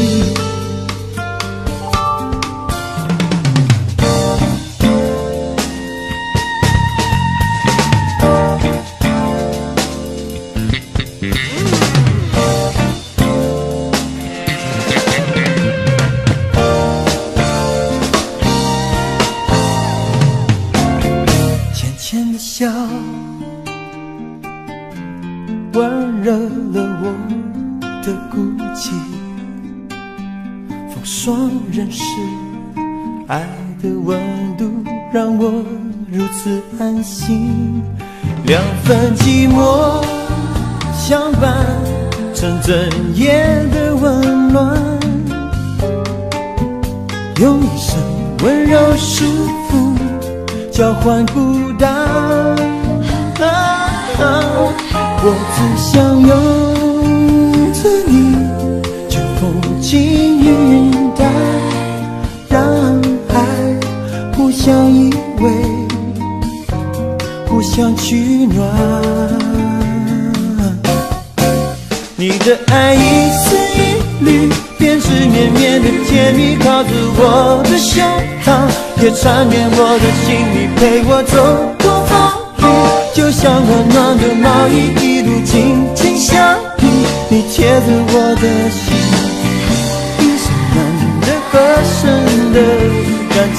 的孤寂，风霜人世，爱的温度让我如此安心。两份寂寞相伴，成整夜的温暖，用一生温柔束缚，交换孤单。我只想拥着你，就风轻云淡，让爱互相依偎，互相取暖。你的爱一丝一缕，便是绵绵的甜蜜，靠着我的胸膛，也缠绵我的心里，陪我走过风雨。就像暖暖的毛衣，一路紧紧相依，你贴着我的心，一生难得合身的感情。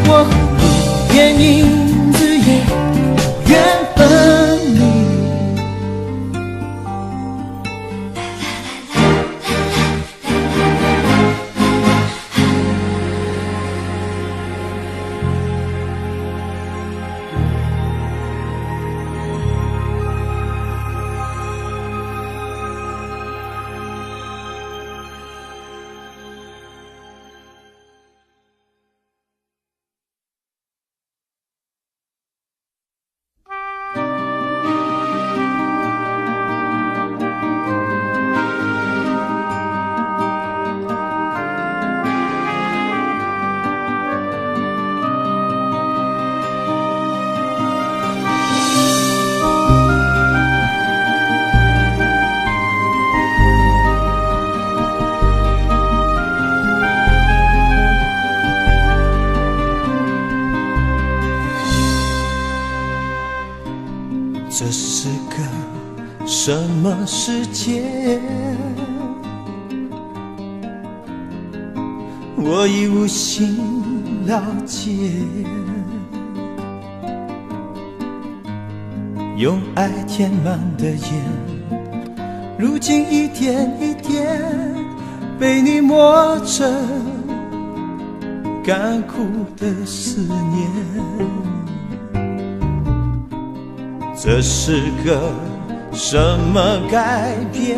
我和你便因此也缘分离。这是个什么世界？我已无心了解，用爱填满的眼，如今一点一点被你磨成干枯的思念。这是个什么改变？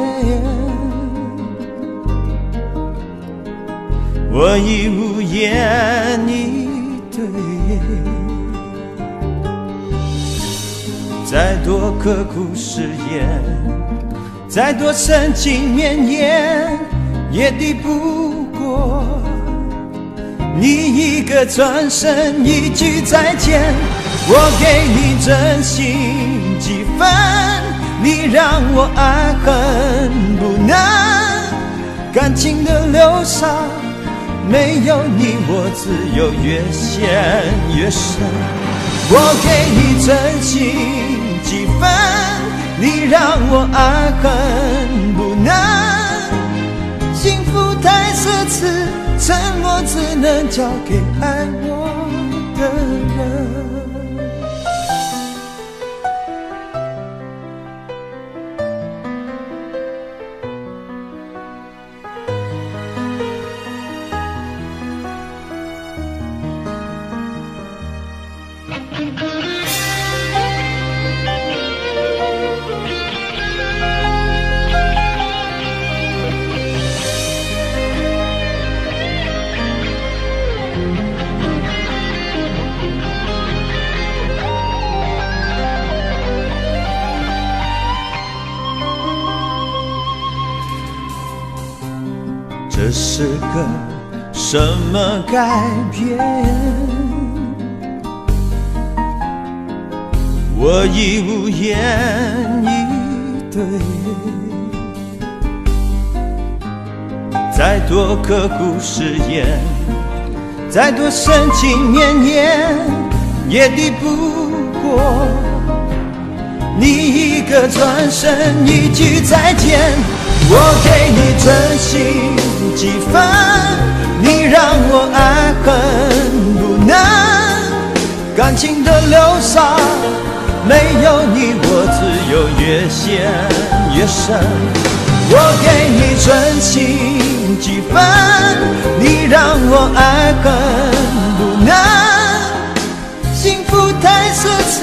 我已无言以对。再多刻苦誓言，再多深情绵延，也抵不过你一个转身，一句再见。我给你真心几分，你让我爱恨不能，感情的流沙没有你我只有越陷越深。我给你真心几分，你让我爱恨不能，幸福太奢侈，沉默只能交给爱我的人。这是个什么改变？我已无言以对。再多刻苦誓言，再多深情绵延，也抵不过你一个转身，一句再见。我给你真心几分，你让我爱恨不能，感情的流沙没有你我只有由越陷越深。我给你真心几分，你让我爱恨不能。幸福太奢侈，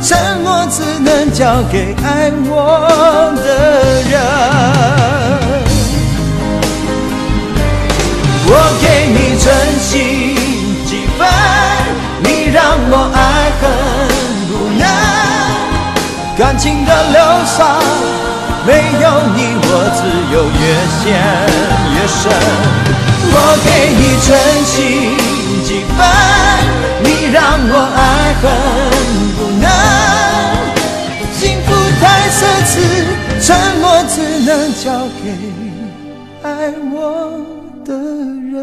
沉默只能交给爱我的人。我给你真心几分，你让我爱恨不能。感情的流沙，没有你我只有越陷越深。我给你真心几分，你让我爱恨不能。幸福太奢侈，沉默只能交给爱我的人。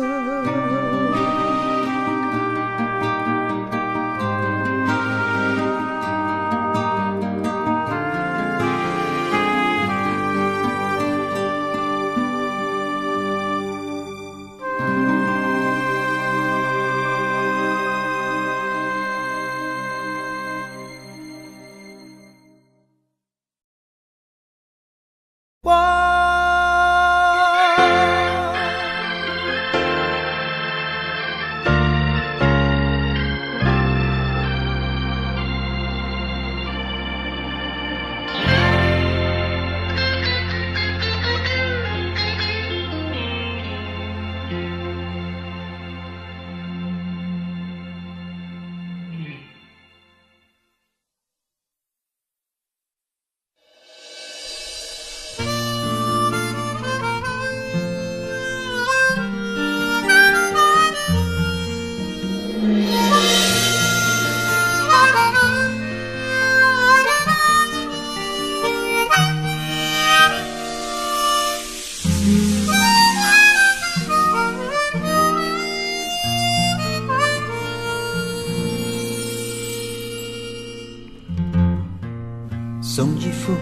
送一副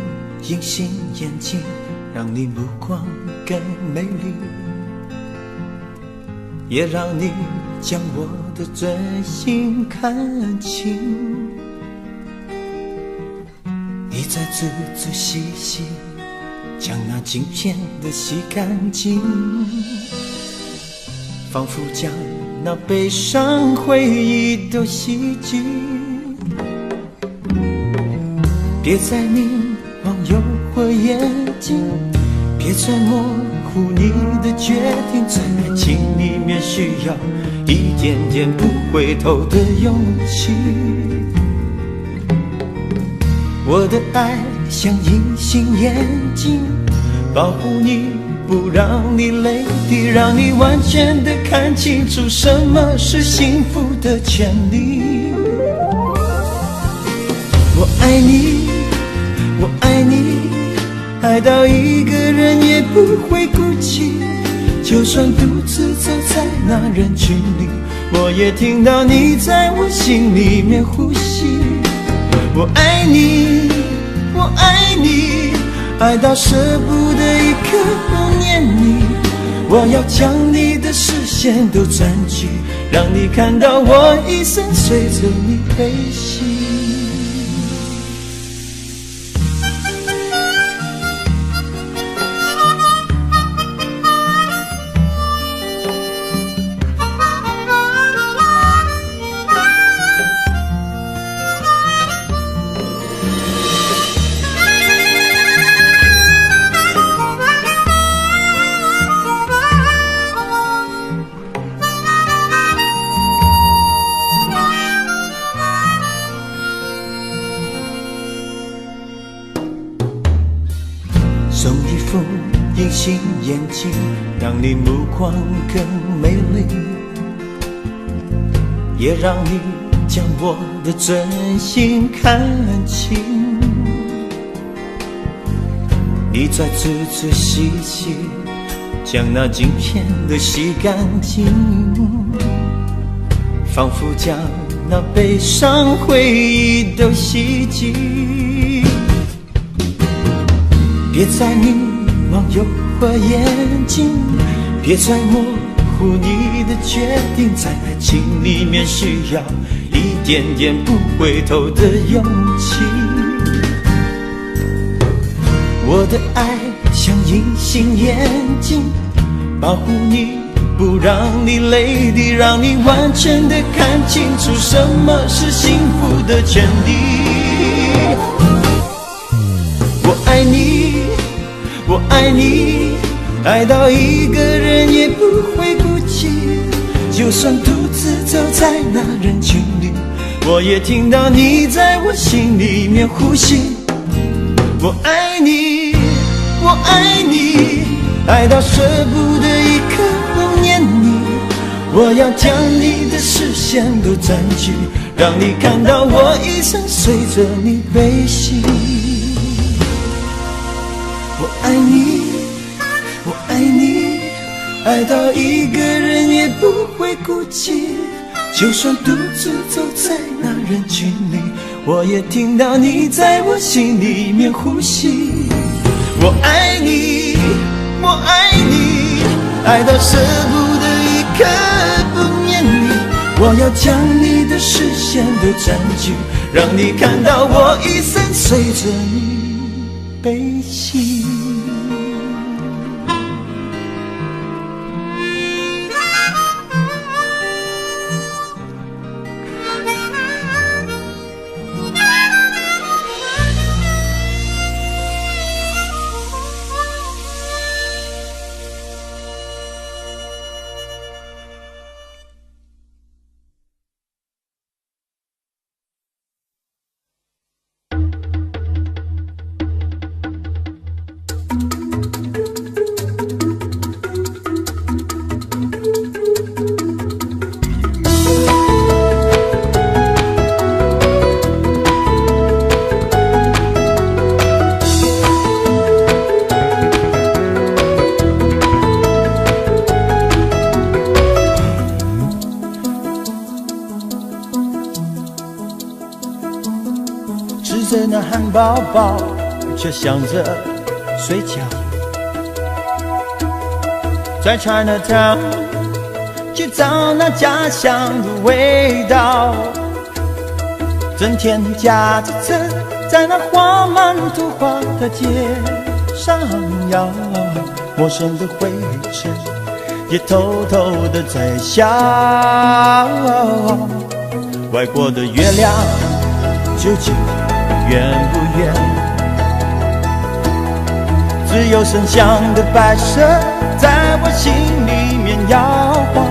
隐形眼镜，让你目光更美丽，也让你将我的真心看清。你再仔仔细细将那镜片的洗干净，仿佛将那悲伤回忆都洗净。别再明忘忧或眼睛，别再模糊你的决定，在爱情里面需要一点点不回头的勇气。我的爱像隐形眼镜，保护你不让你泪滴，让你完全的看清楚什么是幸福的权利。我爱你，我爱你，爱到一个人也不会孤寂，就算独自走在那人群里，我也听到你在我心里面呼吸。我爱你，我爱你，爱到舍不得一刻不念你，我要将你的视线都占据，让你看到我一生随着你飞行。送一副隐形眼镜，让你目光更美丽，也让你将我的真心看清。你再仔仔细细将那镜片都洗干净，仿佛将那悲伤回忆都洗净。别再凝望诱惑眼睛，别再模糊你的决定，在爱情里面需要一点点不回头的勇气。的爱像隐形眼镜，保护你不让你泪滴，让你完全的看清楚什么是幸福的权利。我爱你，我爱你，爱到一个人也不会孤寂，就算独自走在那人群里，我也听到你在我心里面呼吸。我爱你，我爱你，爱到舍不得一刻不念你，我要将你的视线都占据，让你看到我一生随着你背行。我爱你，我爱你，爱到一个人也不会孤寂，就算独自走在那人群里，我也听到你在我心里面呼吸。我爱你，我爱你，爱到舍不得一刻不念你，我要将你的视线都占据，让你看到我一生随着你背行。吃着那汉堡包，却想着睡觉。在 Chinatown 去找那家乡的味道，整天驾着车在那画满图画的街上摇，陌生的灰尘也偷偷的在笑。外国的月亮究竟远不远？只有声响的摆设在我心里面摇晃，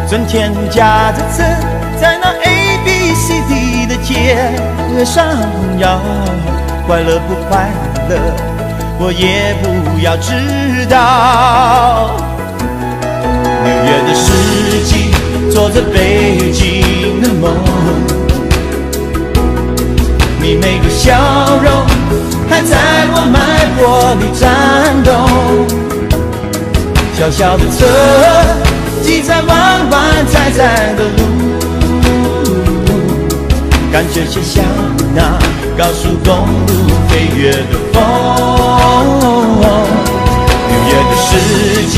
整天驾着车在那 ABCD 的街上摇，快乐不快乐我也不要知道。纽约的世纪做着北京的梦，你每个笑容还在我脉搏里颤动。小小的车挤在弯弯窄窄的路，感觉就像那高速公路飞跃的风。纽约的世纪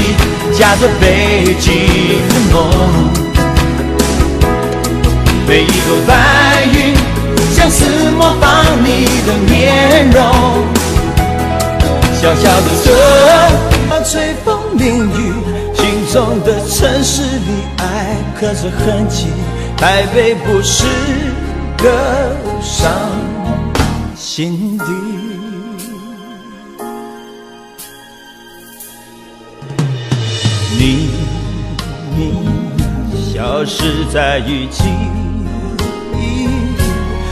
驾着北京的梦，每一个白云像是模仿你的面容。小小的车吹风淋雨，心中的城市里爱刻着痕迹。台北不是个伤心地，你消失在雨季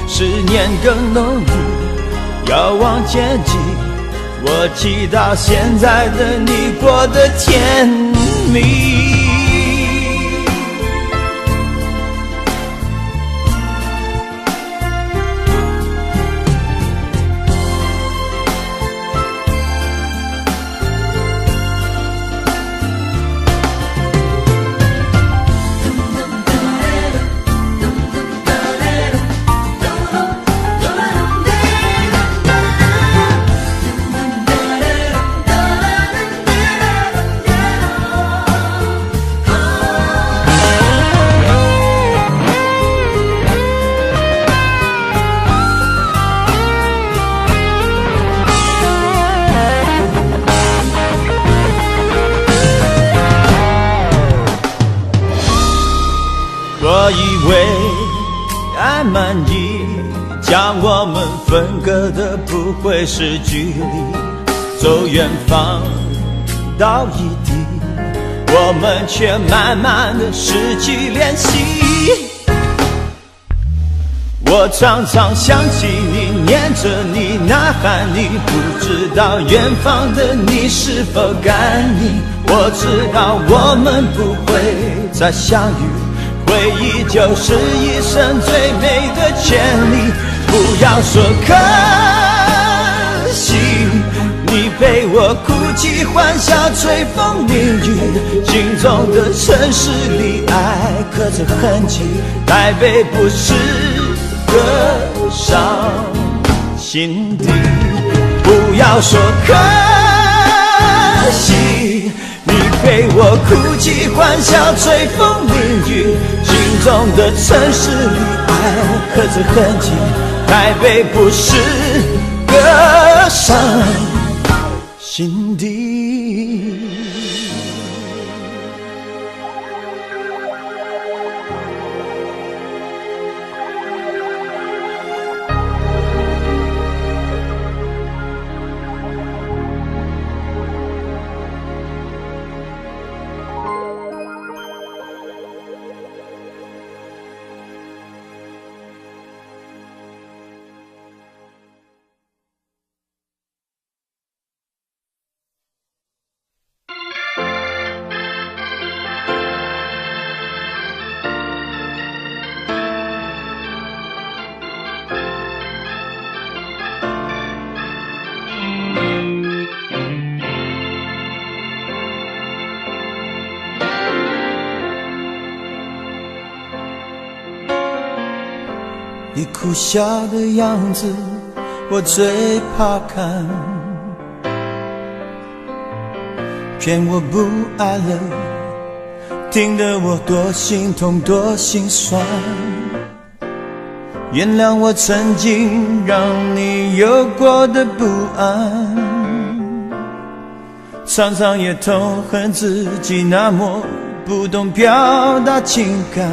，10年更浓郁，要往前挤。我祈祷现在的你过得甜蜜。满意，将我们分割的不会是距离，走远方到异地，我们却慢慢的失去联系。我常常想起你，念着你，呐喊你，不知道远方的你是否感应。我知道我们不会再相遇，回忆就是一生最美的权利。不要说可惜，你陪我哭泣欢笑吹风淋雨，心中的城市里爱刻着痕迹，台北不是歌伤心底。不要说可惜，你陪我哭泣欢笑吹风淋雨，心中的城市里爱刻着痕迹，台北不是歌伤心底。你哭笑的样子我最怕看，骗我不爱了，听得我多心痛多心酸。原谅我曾经让你有过的不安，常常也痛恨自己那么不懂表达情感。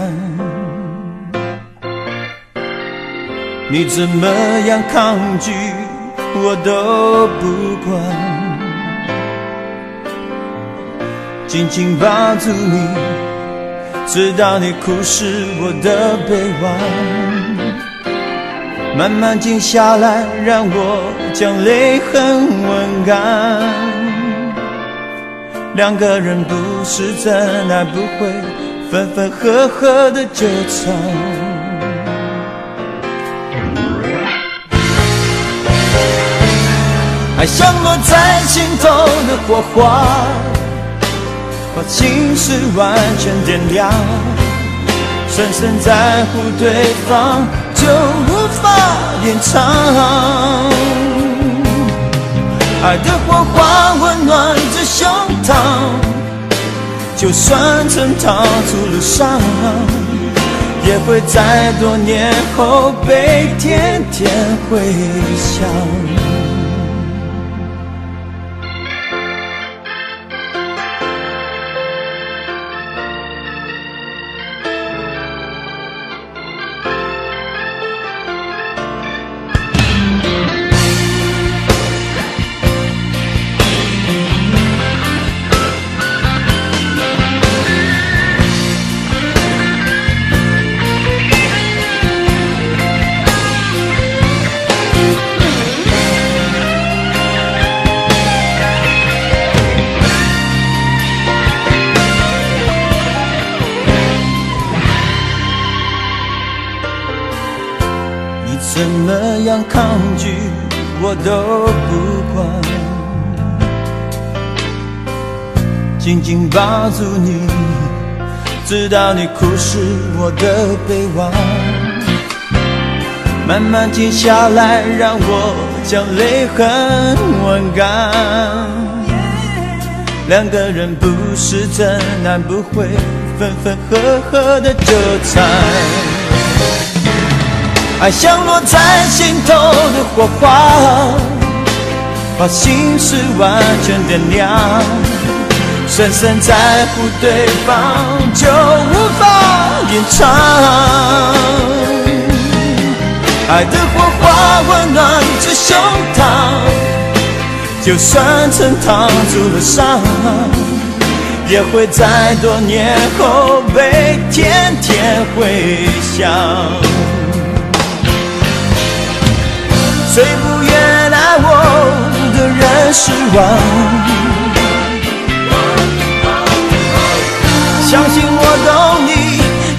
你怎么样抗拒我都不管，紧紧抱住你，直到你哭湿我的臂弯，慢慢静下来，让我将泪痕吻干。两个人不是真爱，不会分分合合的纠缠。爱像落在心头的火花，把心事完全点亮。深深在乎对方，就无法隐藏。爱的火花温暖着胸膛，就算曾逃出了伤，也会在多年后被天天回想。怎么样抗拒我都不管，紧紧抱住你，直到你哭湿我的臂弯，慢慢静下来，让我将泪痕吻干。两个人不是真爱，不会分分合合的纠缠。爱像落在心头的火花，把心事完全点亮。深深在乎对方，就无法隐藏。爱的火花温暖着胸膛，就算曾烫出了伤，也会在多年后被天天回想。最不愿爱我的人失望，相信我懂你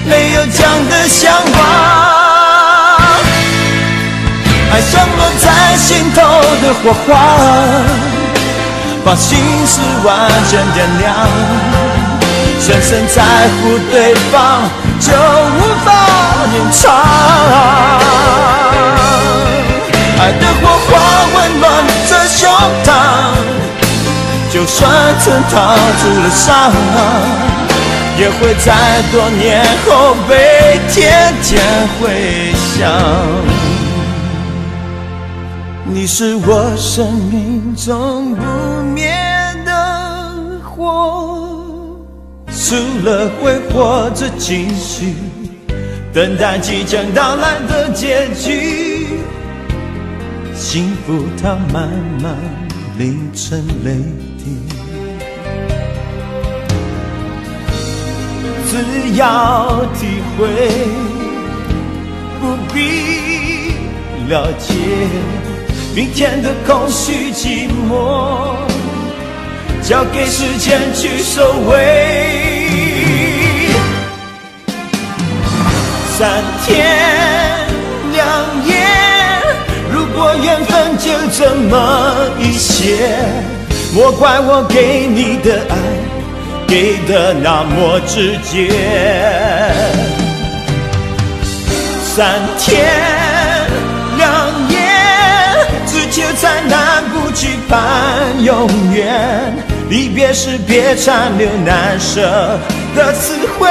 没有讲的想法。爱像落在心头的火花，把心事完全点亮，深深在乎对方就无法隐藏。爱的火花温暖着胸膛，就算曾烫出了伤，也会在多年后被天天回想。你是我生命中不灭的火，除了挥霍着情绪，等待即将到来的结局。幸福它慢慢淋成泪滴，只要体会，不必了解。明天的空虚寂寞，交给时间去收尾。3天2夜，如果缘分就这么一些，莫怪我给你的爱给的那么直接。3天2夜，只求在南部期盼永远，离别时别残留难舍的词汇，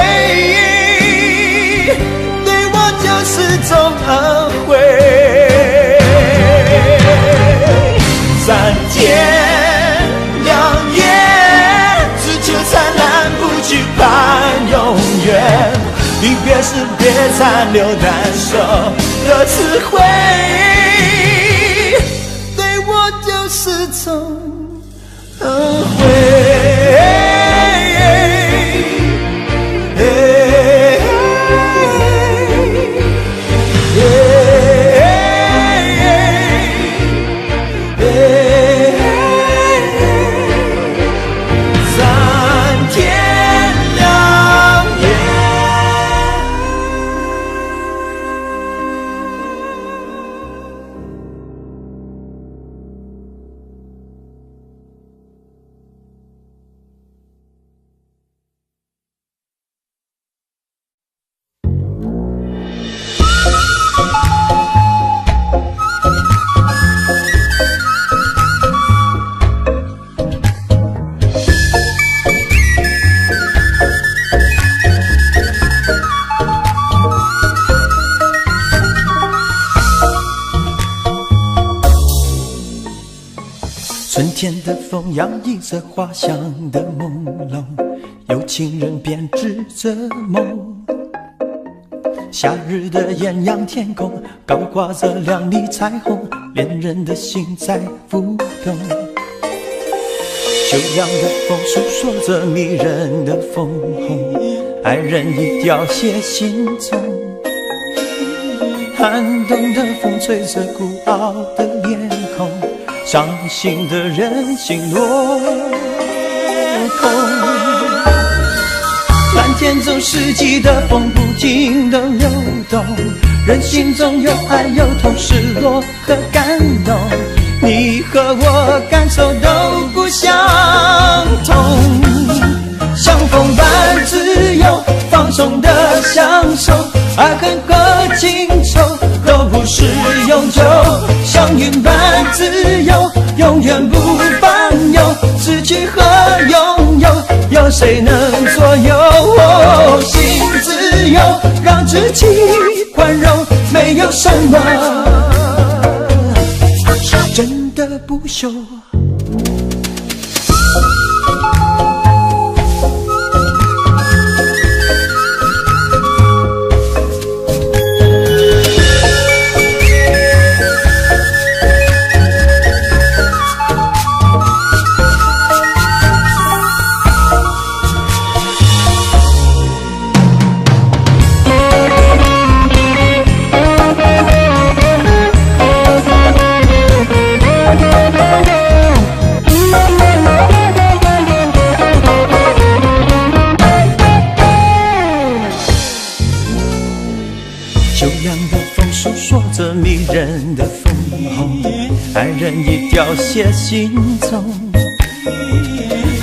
对我就是种恩惠。3天2夜，只求在南部期盼永远，离别时别残留难舍的词汇，是种恩惠。春天的风洋溢着花香的朦胧，有情人编织着梦。夏日的艳阳天空，高挂着亮丽彩虹，恋人的心在浮动。秋阳的风诉说着迷人的枫红，爱人已凋谢心中。寒冬的风吹着孤傲的脸孔，伤心的人心落空。蓝天中四季的风不停地流动，人心中有爱有痛，失落和感动，你和我感受都不相同。像风般自由放纵的享受，爱恨和情仇都不是永久。像云般自由永远不放悠，失去和拥有有谁能左右？心自由让自己宽容，没有什么是真的不朽。人已凋谢心中。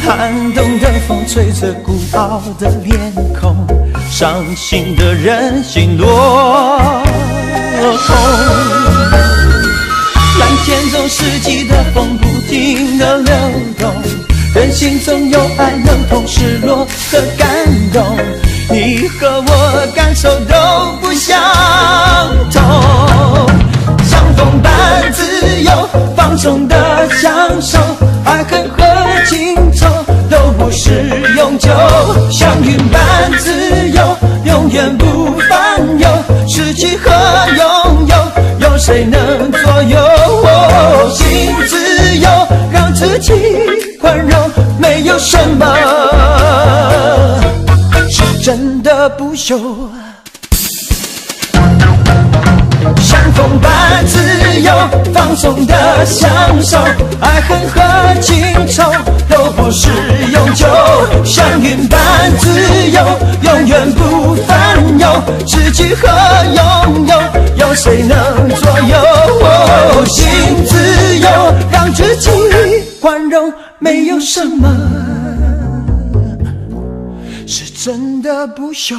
寒冬的风吹着孤傲的脸孔，伤心的人心落空。蓝天中四季的风不停地流动，人心中有爱能同失落的感动，你和我感受都不相同。像风般自由放纵的享受，爱恨和情仇都不是永久。像云般自由永远不烦忧，失去和拥有有谁能左右？心自由让自己宽容，没有什么是真的不朽。像风般自由放纵的享受，爱恨和情仇都不是永久。像云般自由永远不烦忧，失去和拥有有谁能左右？心自由让自己宽容，没有什么是真的不朽。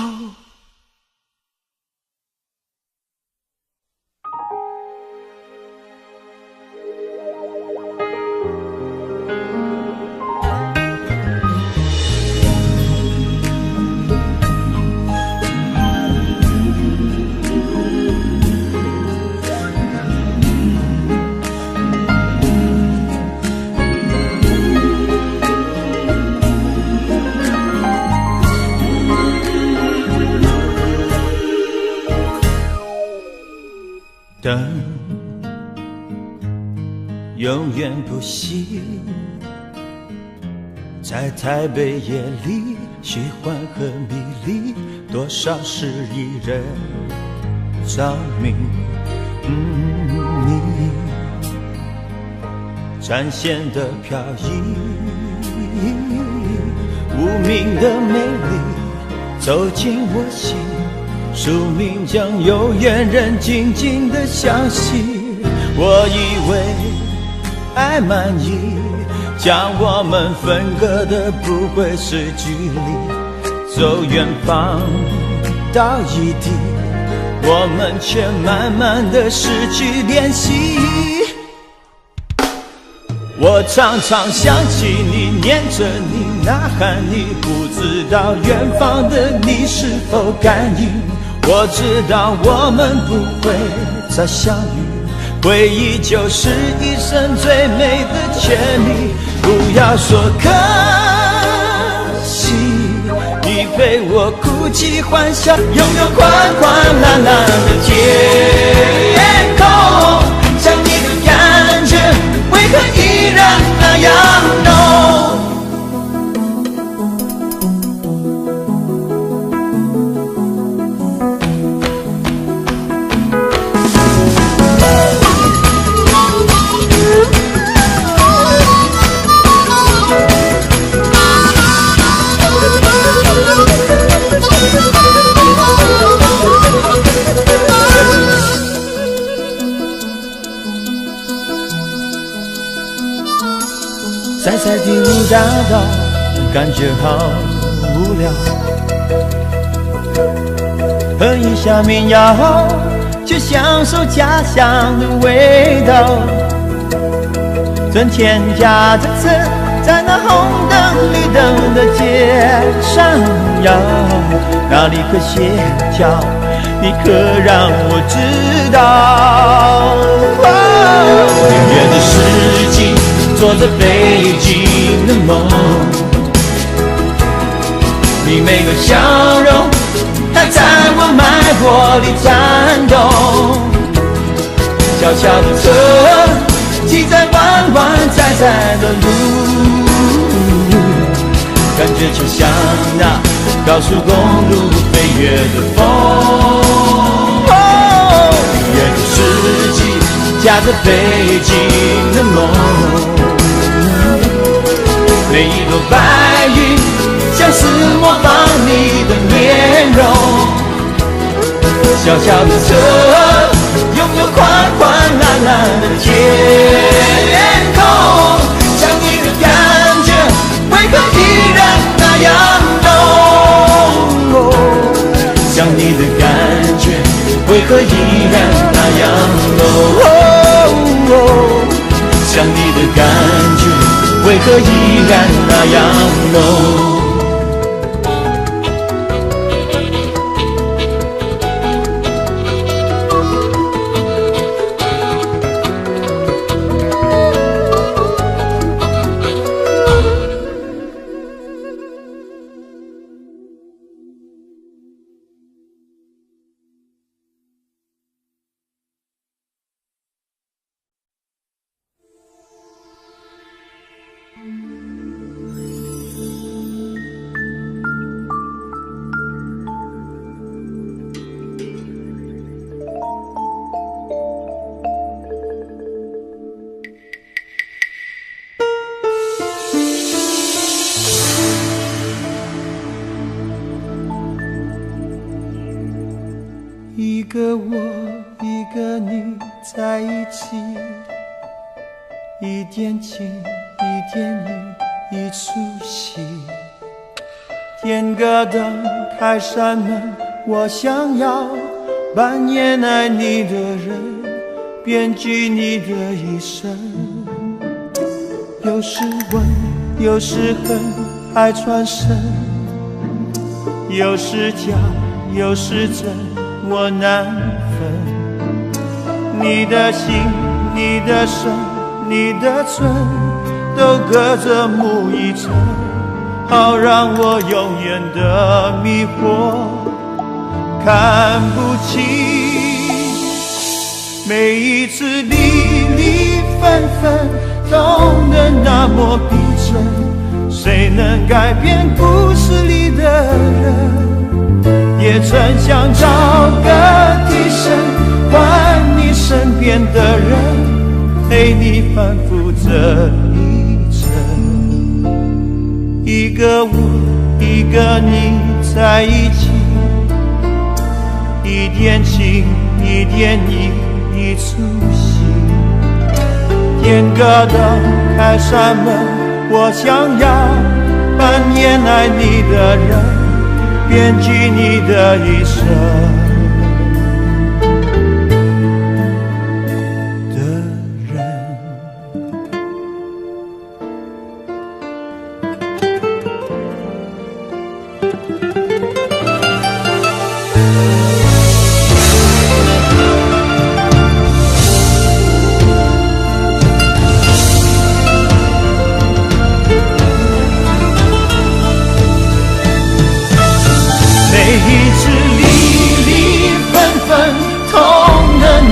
灯永远不熄，在台北夜里，虚幻和迷离，多少事一人着迷。你展现的飘逸，无名的美丽走进我心，宿命将有缘人静静地相惜。我以为爱满意，将我们分割的不会是距离，走远方到异地，我们却慢慢地失去联系。我常常想起你，念着你，呐喊你，不知道远方的你是否感应。我知道我们不会再相遇，回忆就是一生最美的权利。不要说可惜，你陪我哭泣欢笑，拥有宽宽蓝蓝的天空。想你的感觉为何依然那样浓？在赛第5大道，感觉好无聊，喝一下民谣，去享受家乡的味道。存钱夹着车，在那红灯绿灯的街上摇，哪里可歇脚，你可让我知道。远远的世纪，做着北京的梦，你每个笑容还在我脉搏里颤动。小小的车骑在弯弯窄窄的路，感觉就像那高速公路飞跃的风。远远的世纪，夹着北京的梦，每一朵白云像是模仿你的面容。小小的车拥有宽宽蓝蓝的天空，想你的感觉为何依然那样浓？想你的感觉为何依然那样浓？想你的感觉为何依然那样浓？一个我，一个你在一起，一点情，一点意，一出戏。点个灯，开扇门，我想要扮演爱你的人，编剧你的一生。有时吻，有时恨，爱转身，有时假，有时真，我难分。你的心，你的身，你的唇，都隔着幕一层，好让我永远的迷惑，看不清。每一次离离分分，痛得那么逼真，谁能改变故事里的人？也曾想找个替身，换你身边的人，陪你反复这一程。一个我，一个你在一起，一点情，一点意，一出戏。点个灯，开扇门，我想要扮演爱你的人，编剧你的一生的人。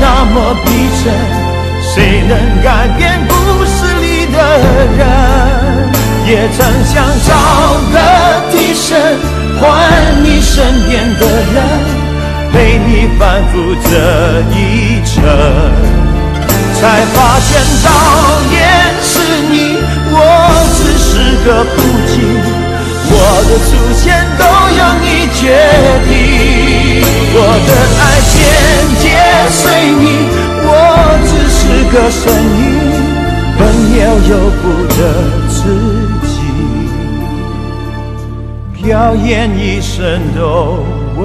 那么逼真，谁能改变故事里的人？也曾想找个替身，换你身边的人，陪你反复这一程。才发现早年是你，我只是个布景，我的出现都由你决定，我的爱渐渐随你，我只是个声音，分秒由不得自己，表演一生都为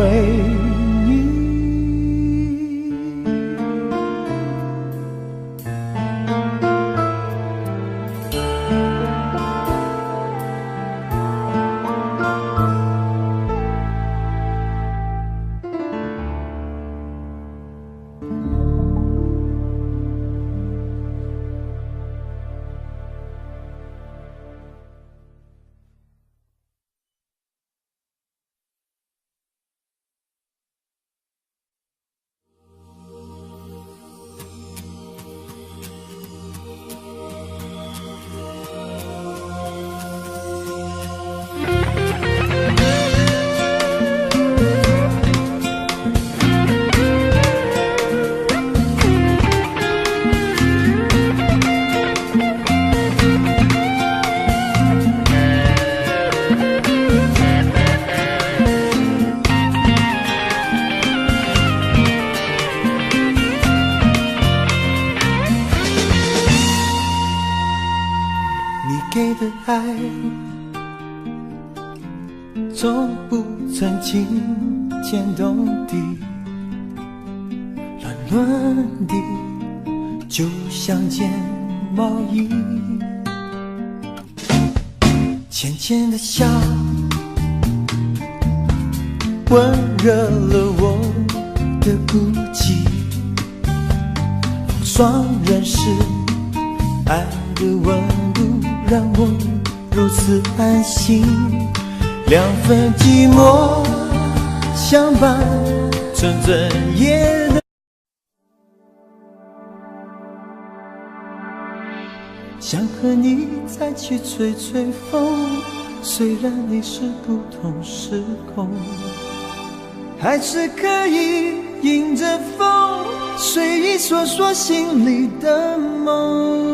给的爱，从不曾惊天动地，乱乱地，就像件毛衣。浅浅的笑，温热了我的孤寂。风霜人世，爱的温度让我如此安心。两份寂寞相伴，纯真也能。想和你再去吹吹风，虽然你是不同时空，还是可以迎着风，随意说说心里的梦。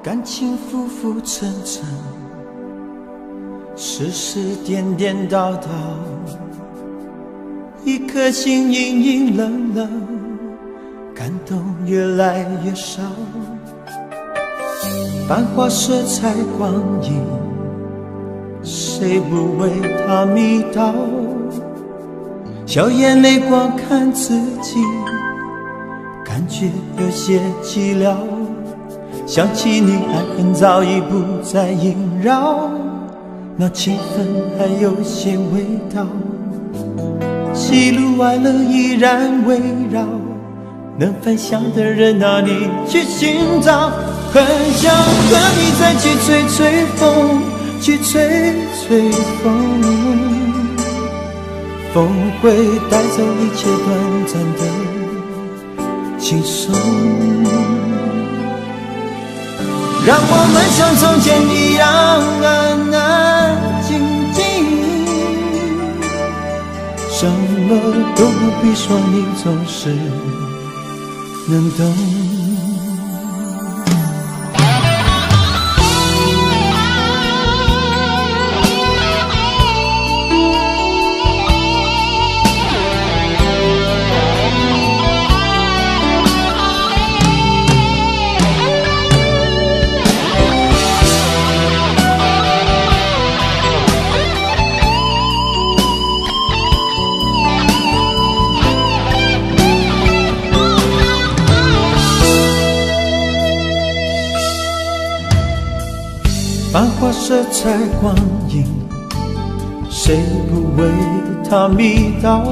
感情浮浮沉沉，世事颠颠倒倒，一颗心隐隐冷冷，感动越来越少。繁华色彩光影，谁不为它迷倒？笑眼泪光看自己，感觉有些寂寥。想起你，爱恨早已不再萦绕，那情分还有些味道。喜怒哀乐依然围绕，能分享的人哪里去寻找？很想和你再去吹吹风，去吹吹风，风会带走一切短暂的轻松。让我们像从前一样安安静静，什么都不必说，你总是能懂。繁华色彩光影，谁不为它迷倒？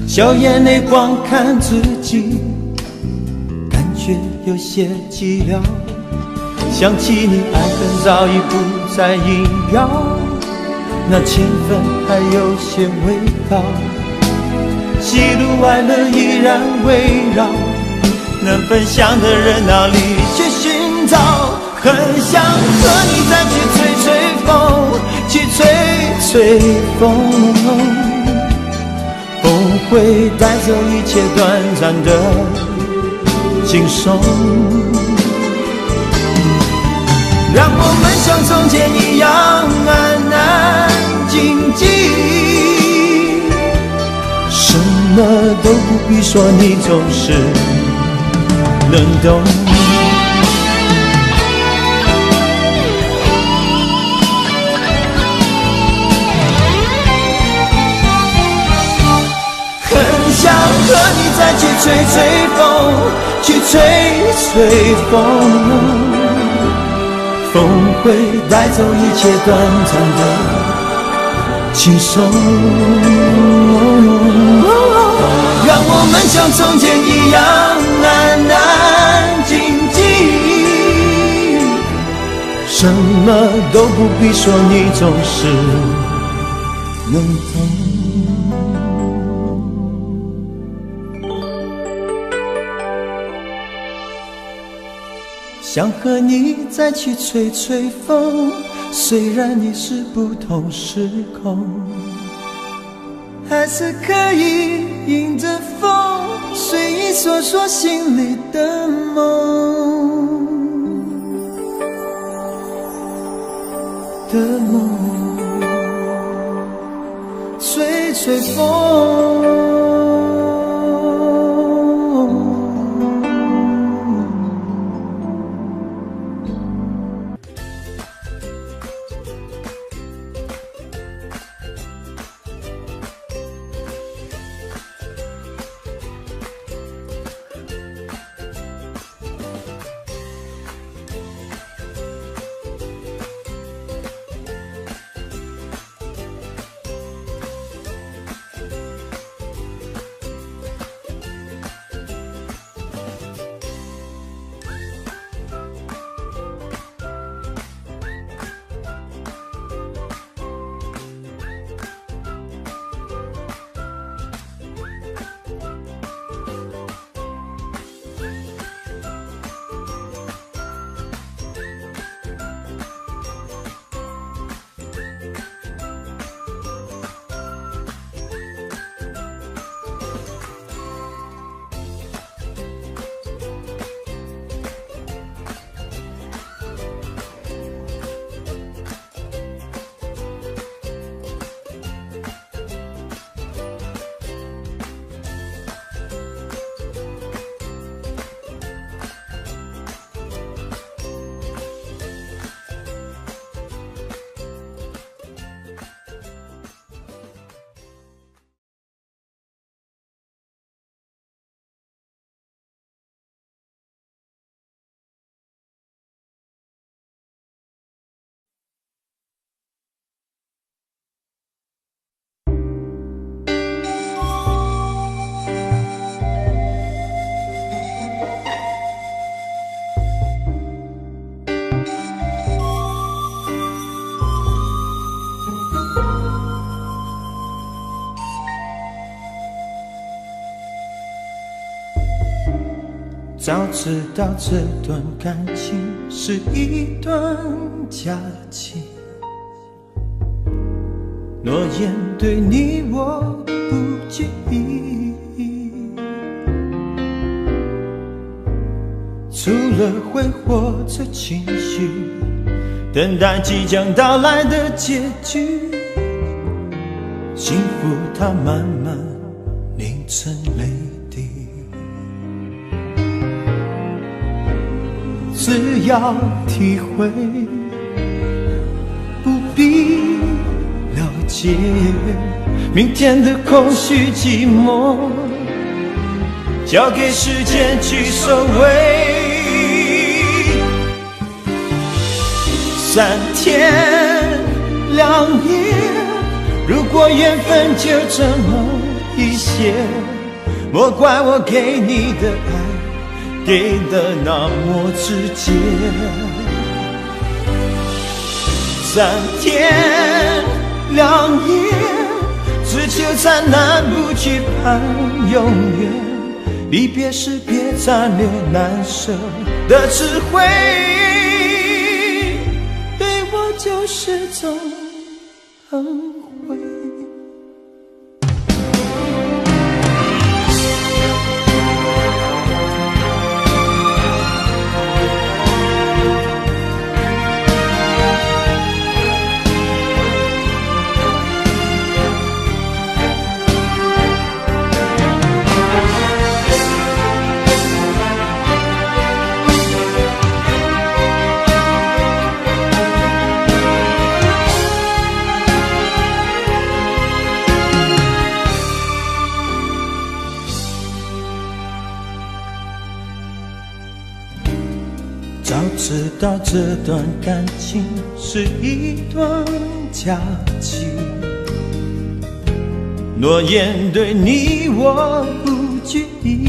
笑眼泪光看自己，感觉有些寂寥。想起你，爱恨早已不再萦绕，那情分还有些味道。喜怒哀乐依然围绕，能分享的人哪里去寻找？很想和你再去吹吹风，去吹吹风，风会带走一切短暂的轻松。让我们像从前一样安安静静，什么都不必说，你总是能懂。想和你再去吹吹风，去吹吹风，风会带走一切短暂的轻松。让我们像从前一样安安静静，什么都不必说，你总是能懂。想和你再去吹吹风，虽然你是不同时空，还是可以迎着风，随意说说心里的梦的梦，吹吹风。早知道这段感情是一段假期，诺言对你我不记忆，除了挥霍着情绪，等待即将到来的结局，幸福它慢慢凝成泪滴。只要体会，不必了解明天的空虚寂寞，交给时间去收尾。3天2夜，如果缘分就这么一些，莫怪我给你的爱给的那么直接。3天2夜，只求在南部去盼永远，离别时别残留难舍的智慧，对我就是种恩惠。早知道这段感情是一段假期，诺言对你我不记忆。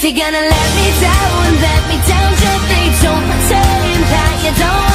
If you're gonna let me down,就得从头 saying that you don't